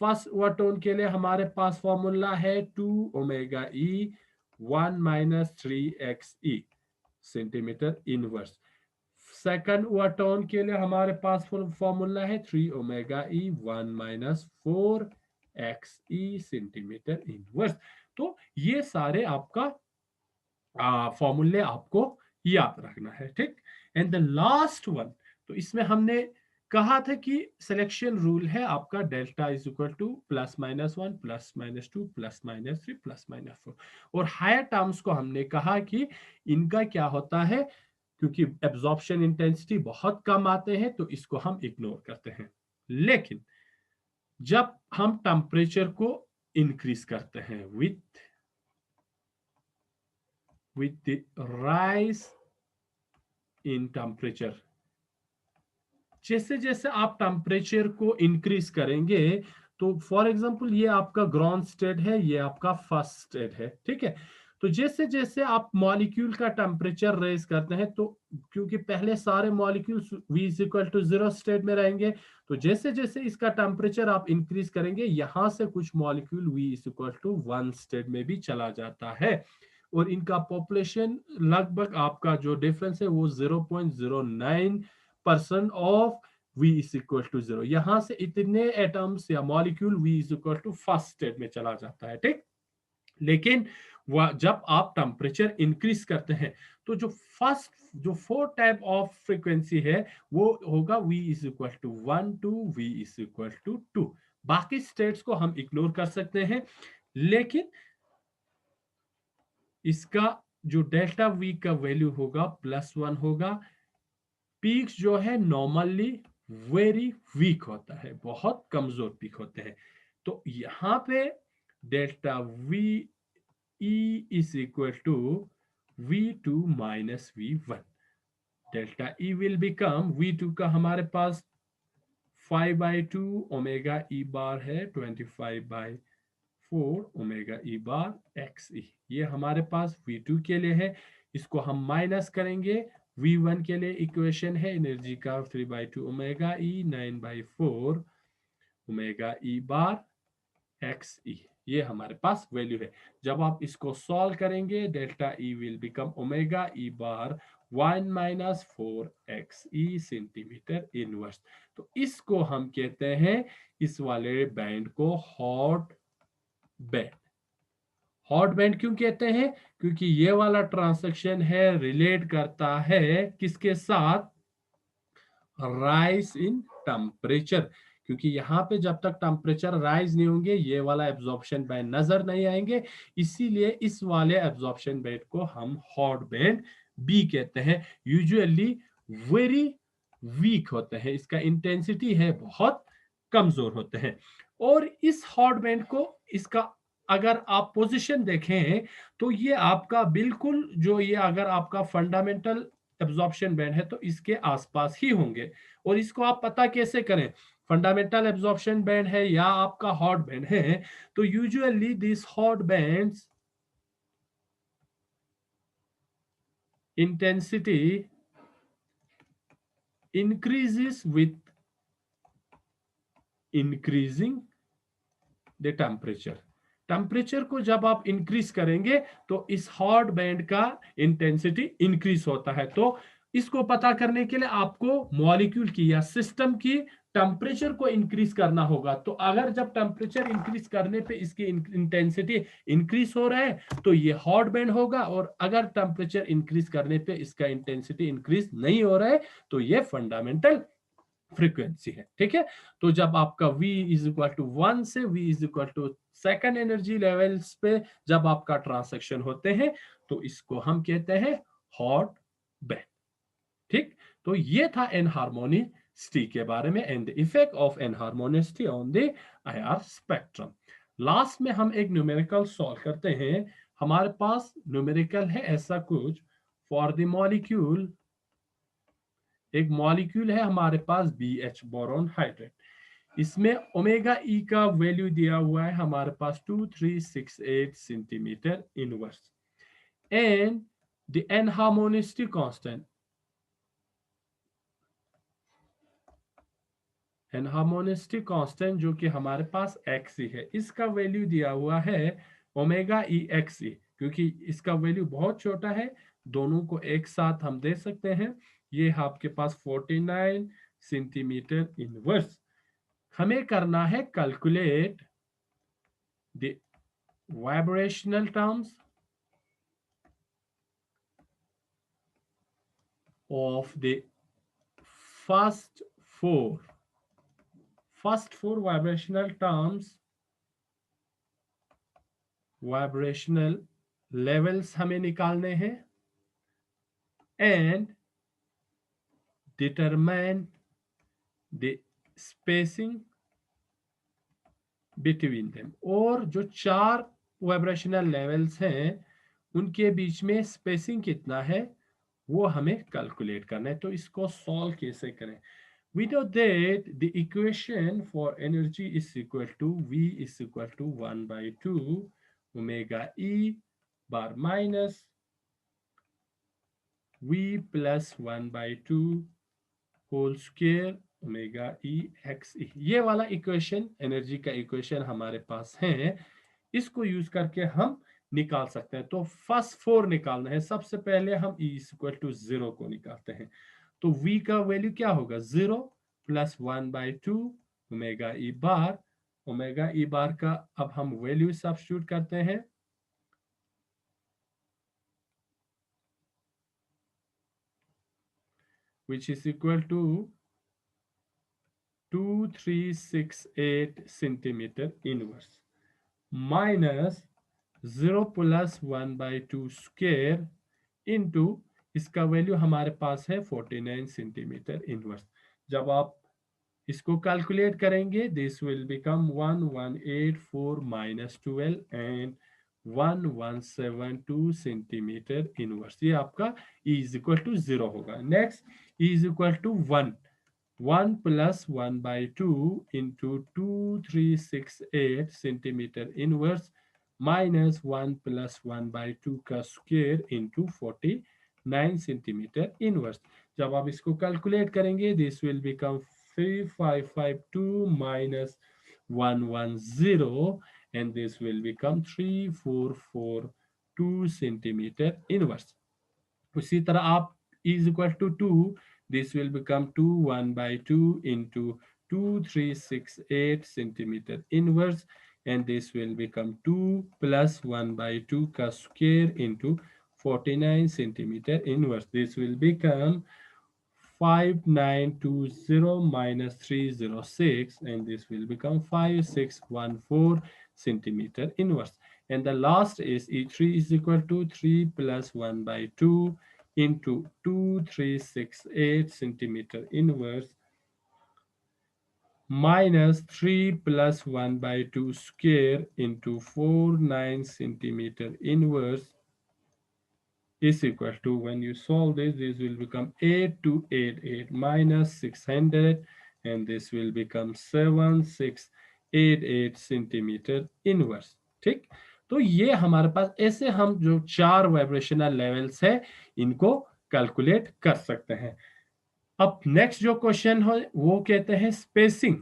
First overtone के लिए हमारे पास फॉर्मूला है 2 omega e 1 - 3 x e centimetre inverse. Second overtone के लिए हमारे पास फॉर्मूला है 3 omega e 1 - 4 x e centimetre inverse. तो ये सारे आपका फॉर्मूले आपको याद रखना है। ठीक, एंड द लास्ट वन, तो इसमें हमने कहा था कि सिलेक्शन रूल है आपका डेल्टा इज इक्वल टू +-1 +-2 +-3 +-4। और हायर टर्म्स को हमने कहा कि इनका क्या होता है, क्योंकि एब्जॉर्प्शन इंटेंसिटी बहुत कम आते हैं तो इसको हम इग्नोर करते हैं। लेकिन जब हम टेम्परेचर को इंक्रीज करते हैं with the rise in temperature, जैसे जैसे आप टेम्परेचर को इंक्रीज करेंगे, तो फॉर एग्जांपल ये आपका ग्राउंड स्टेट है, ये आपका फर्स्ट स्टेट है। ठीक है, तो जैसे जैसे आप मॉलिक्यूल का टेम्परेचर रेज करते हैं, तो क्योंकि पहले सारे molecules V is equal to 0 state में रहेंगे, तो जैसे जैसे इसका टेम्परेचर आप इंक्रीज करेंगे, यहां से कुछ molecule V is equal to 1 state में भी चला जाता है, और इनका पॉपुलेशन लगभग आपका जो डिफरेंस है वो 0.09% of V is equal to 0। यहां से इतने एटम्स या molecule V is equal to first state में चला जाता है। ठीक, लेकिन जब आप टेम्परेचर इंक्रीज करते हैं, तो जो 4 टाइप ऑफ फ्रीक्वेंसी है वो होगा V is equal to 1 to V is equal to 2। बाकी स्टेट्स को हम इग्नोर कर सकते हैं, लेकिन इसका जो डेल्टा V का वैल्यू होगा +1 होगा। पीक्स जो है नॉर्मली वेरी वीक होता है, बहुत कमजोर पीक होते हैं। तो यहां पे delta V E is equal to V2 - V1। Delta E will become V2 का हमारे पास 5/2 ओमेगा E बार है, 25/4 ओमेगा E बार XE। ये हमारे पास V2 के लिए है, इसको हम माइनस करेंगे। V1 के लिए इक्वेशन है एनर्जी का 3/2 ओमेगा E 9/4 ओमेगा E बार XE। ये हमारे पास वैल्यू है। जब आप इसको सॉल्व करेंगे, delta E will become omega E bar 1 - 4XE centimetre inverse. तो इसको हम कहते हैं, इस वाले बैंड को हॉट बैंड। हॉट बैंड क्यों कहते हैं, क्योंकि ये वाला ट्रांसैक्शन है रिलेट करता है किसके साथ, राइज इन टेम्परेचर। क्योंकि यहाँ पे जब तक टेम्परेचर राइज नहीं होंगे, ये वाला एब्जॉर्प्शन बैंड नजर नहीं आएंगे, इसीलिए इस वाले एब्जॉर्प्शन बैंड को हम हॉट बैंड बी कहते हैं। यूजुअली वेरी वीक होते हैं, इसका इंटेंसिटी है बहुत कमजोर होते हैं। और इस हॉट बैंड को, इसका अगर आप पोजीशन देखें, तो ये आपका बिल्कुल जो ये अगर आपका फंडामेंटल एब्जॉर्प्शन बैंड है, तो इसके आसपास ही होंगे। और इसको आप पता कैसे करें, फंडामेंटल एब्जॉर्प्शन बैंड है या आपका हॉट बैंड है, तो usually this hot bands intensity increases with increasing the temperature. Temperature को जब आप इंक्रीज करेंगे, तो इस हॉट बैंड का इंटेंसिटी इंक्रीज होता है। तो इसको पता करने के लिए आपको मॉलिक्यूल की या सिस्टम की टेम्परेचर को इंक्रीज करना होगा। तो अगर जब टेम्परेचर इंक्रीज करने पे इसकी इंटेंसिटी इंक्रीज हो रहा है, तो ये हॉट बैंड होगा, और अगर टेम्परेचर इंक्रीज करने पे इसका इंटेंसिटी इंक्रीज नहीं हो रहा है, तो ये फंडामेंटल फ्रीक्वेंसी है। ठीक है, तो जब आपका V इज इक्वल टू 1 से V is equal to second energy levels पे जब आपका ट्रांसैक्शन होते हैं, तो इसको हम कहते हैं हॉट बैंड। ठीक, तो ये था एनहार्मोनिसिटी के बारे में, and the effect of anharmonicity on the IR spectrum. Last में हम एक न्यूमेरिकल सॉल्व करते हैं। हमारे पास न्यूमेरिकल है ऐसा कुछ फॉर द मॉलिक्यूल, एक मॉलिक्यूल है हमारे पास BH, बोरॉन हाइड्रेट, इसमें ओमेगा ई का वैल्यू दिया हुआ है हमारे पास 2368 centimetre inverse, and the anharmonicity constant, anharmonicity constant जो कि हमारे पास XE है, इसका वैल्यू दिया हुआ है ओमेगा ई XE, क्योंकि इसका वैल्यू बहुत छोटा है, दोनों को एक साथ हम दे सकते हैं। ये आपके पास 49 सेंटीमीटर इनवर्स। हमें करना है calculate the vibrational terms of the first four vibrational terms, vibrational levels हमें निकालने हैं, and determine the spacing between them। और जो चार वाइब्रेशनल लेवल्स हैं उनके बीच में स्पेसिंग कितना है वो हमें कैलकुलेट करना है। तो इसको सॉल्व कैसे करें? We know that the equation for energy is equal to V is equal to 1 by 2 omega E bar minus V plus 1 by 2 whole square omega E X E. ये वाला इक्वेशन, एनर्जी का equation हमारे पास है, इसको use करके हम निकाल सकते हैं। तो फर्स्ट फोर निकालना है। सबसे पहले हम ई इक्वल टू 0 को निकालते हैं। तो v का वैल्यू क्या होगा? 0 plus 1 by 2 omega E bar. Omega E bar का अब हम वैल्यू सब्स्टिट्यूट करते हैं, which is equal to 2368 centimetre inverse minus 0 plus 1 by 2 square into इसका वैल्यू हमारे पास है 49 सेंटीमीटर इनवर्स। जब आप इसको कैलकुलेट करेंगे, this will become 1184 minus 12 and 1172 centimetre inverse. ये आपका E इज इक्वल टू 0 होगा। Next E is equal to 1 plus 1 by 2 into 2368 centimetre inverse minus 1 plus 1 by 2 का स्क्वेयर इंटू 49 सेंटीमीटर इनवर्स। जब आप इसको कैलकुलेट करेंगे, this will become 3552 minus 110 and this will become 3442 centimeter inverse। उसी तरह आप is equal to 2, this will become 2 1 by 2 into 2368 centimeter inverse and this will become 2 plus 1 by 2 का square into 49 centimeter inverse। This will become 5920 minus 306 and this will become 5614 centimeter inverse. And the last is E3 is equal to 3 plus 1 by 2 into 2368 centimeter inverse minus 3 plus 1 by 2 square into 49 centimeter inverse is equal to, when you solve this will become 8288 minus 600 and this will become 7688 centimetre inverse. ठीक, तो ये हमारे पास ऐसे हम जो चार vibrational levels है इनको कैलकुलेट कर सकते हैं। अब नेक्स्ट जो क्वेश्चन है वो कहते हैं स्पेसिंग,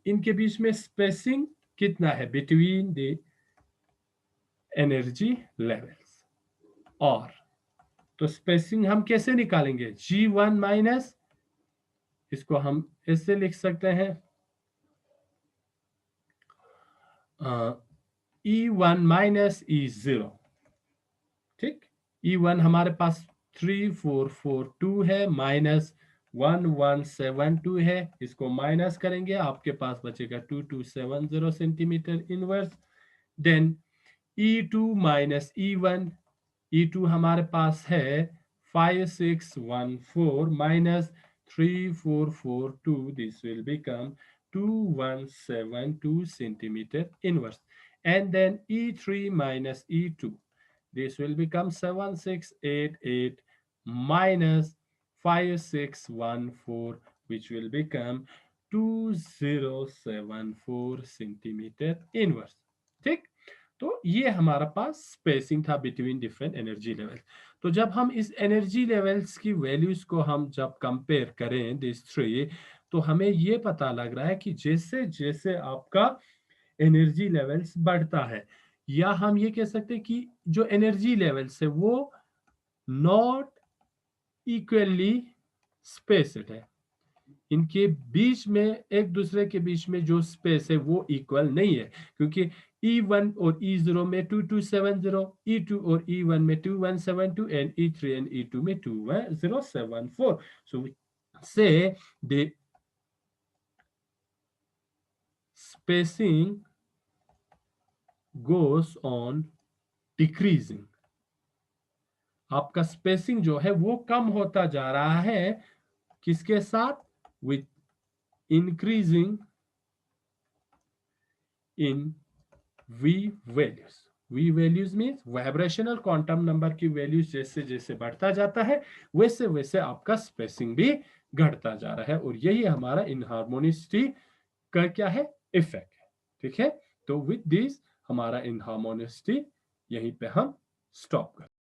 इनके बीच में स्पेसिंग कितना है बिटवीन द एनर्जी लेवल्स। और तो स्पेसिंग हम कैसे निकालेंगे? G1 माइनस, इसको हम ऐसे लिख सकते हैं E1 माइनस E0। ठीक, E1 हमारे पास 3442 है माइनस 1172 है, इसको माइनस करेंगे आपके पास बचेगा 2270 centimetre inverse. Then E2 minus E1, E2 हमारे पास है 5614 minus 3442, this will become 2172 centimeter inverse. And then E3 minus E2, this will become 7688 minus 5614, which will become 2074 centimetre inverse. ठीक, तो ये हमारा पास स्पेसिंग था बिटवीन डिफरेंट एनर्जी लेवल्स। तो जब हम इस एनर्जी लेवल्स की वैल्यूज को हम जब कंपेयर करें दिस थ्री, तो हमें ये पता लग रहा है कि जैसे जैसे आपका एनर्जी लेवल्स बढ़ता है, या हम ये कह सकते हैं कि जो एनर्जी लेवल्स है वो नॉट इक्वली स्पेस्ड है, इनके बीच में, एक दूसरे के बीच में जो स्पेस है वो इक्वल नहीं है, क्योंकि E1 और E0 में 2270, E2 और E1 में 2172, एंड E3 एंड E2 में 2074। So we say the spacing goes on decreasing। आपका स्पेसिंग जो है वो कम होता जा रहा है, किसके साथ? With increasing in V values. V values means vibrational quantum number की वैल्यूज जैसे जैसे बढ़ता जाता है, वैसे वैसे आपका स्पेसिंग भी घटता जा रहा है, और यही हमारा इनहार्मोनिसिटी का क्या है, इफेक्ट है। ठीक है, तो विद दिस हमारा इनहार्मोनिसिटी यहीं पे हम स्टॉप कर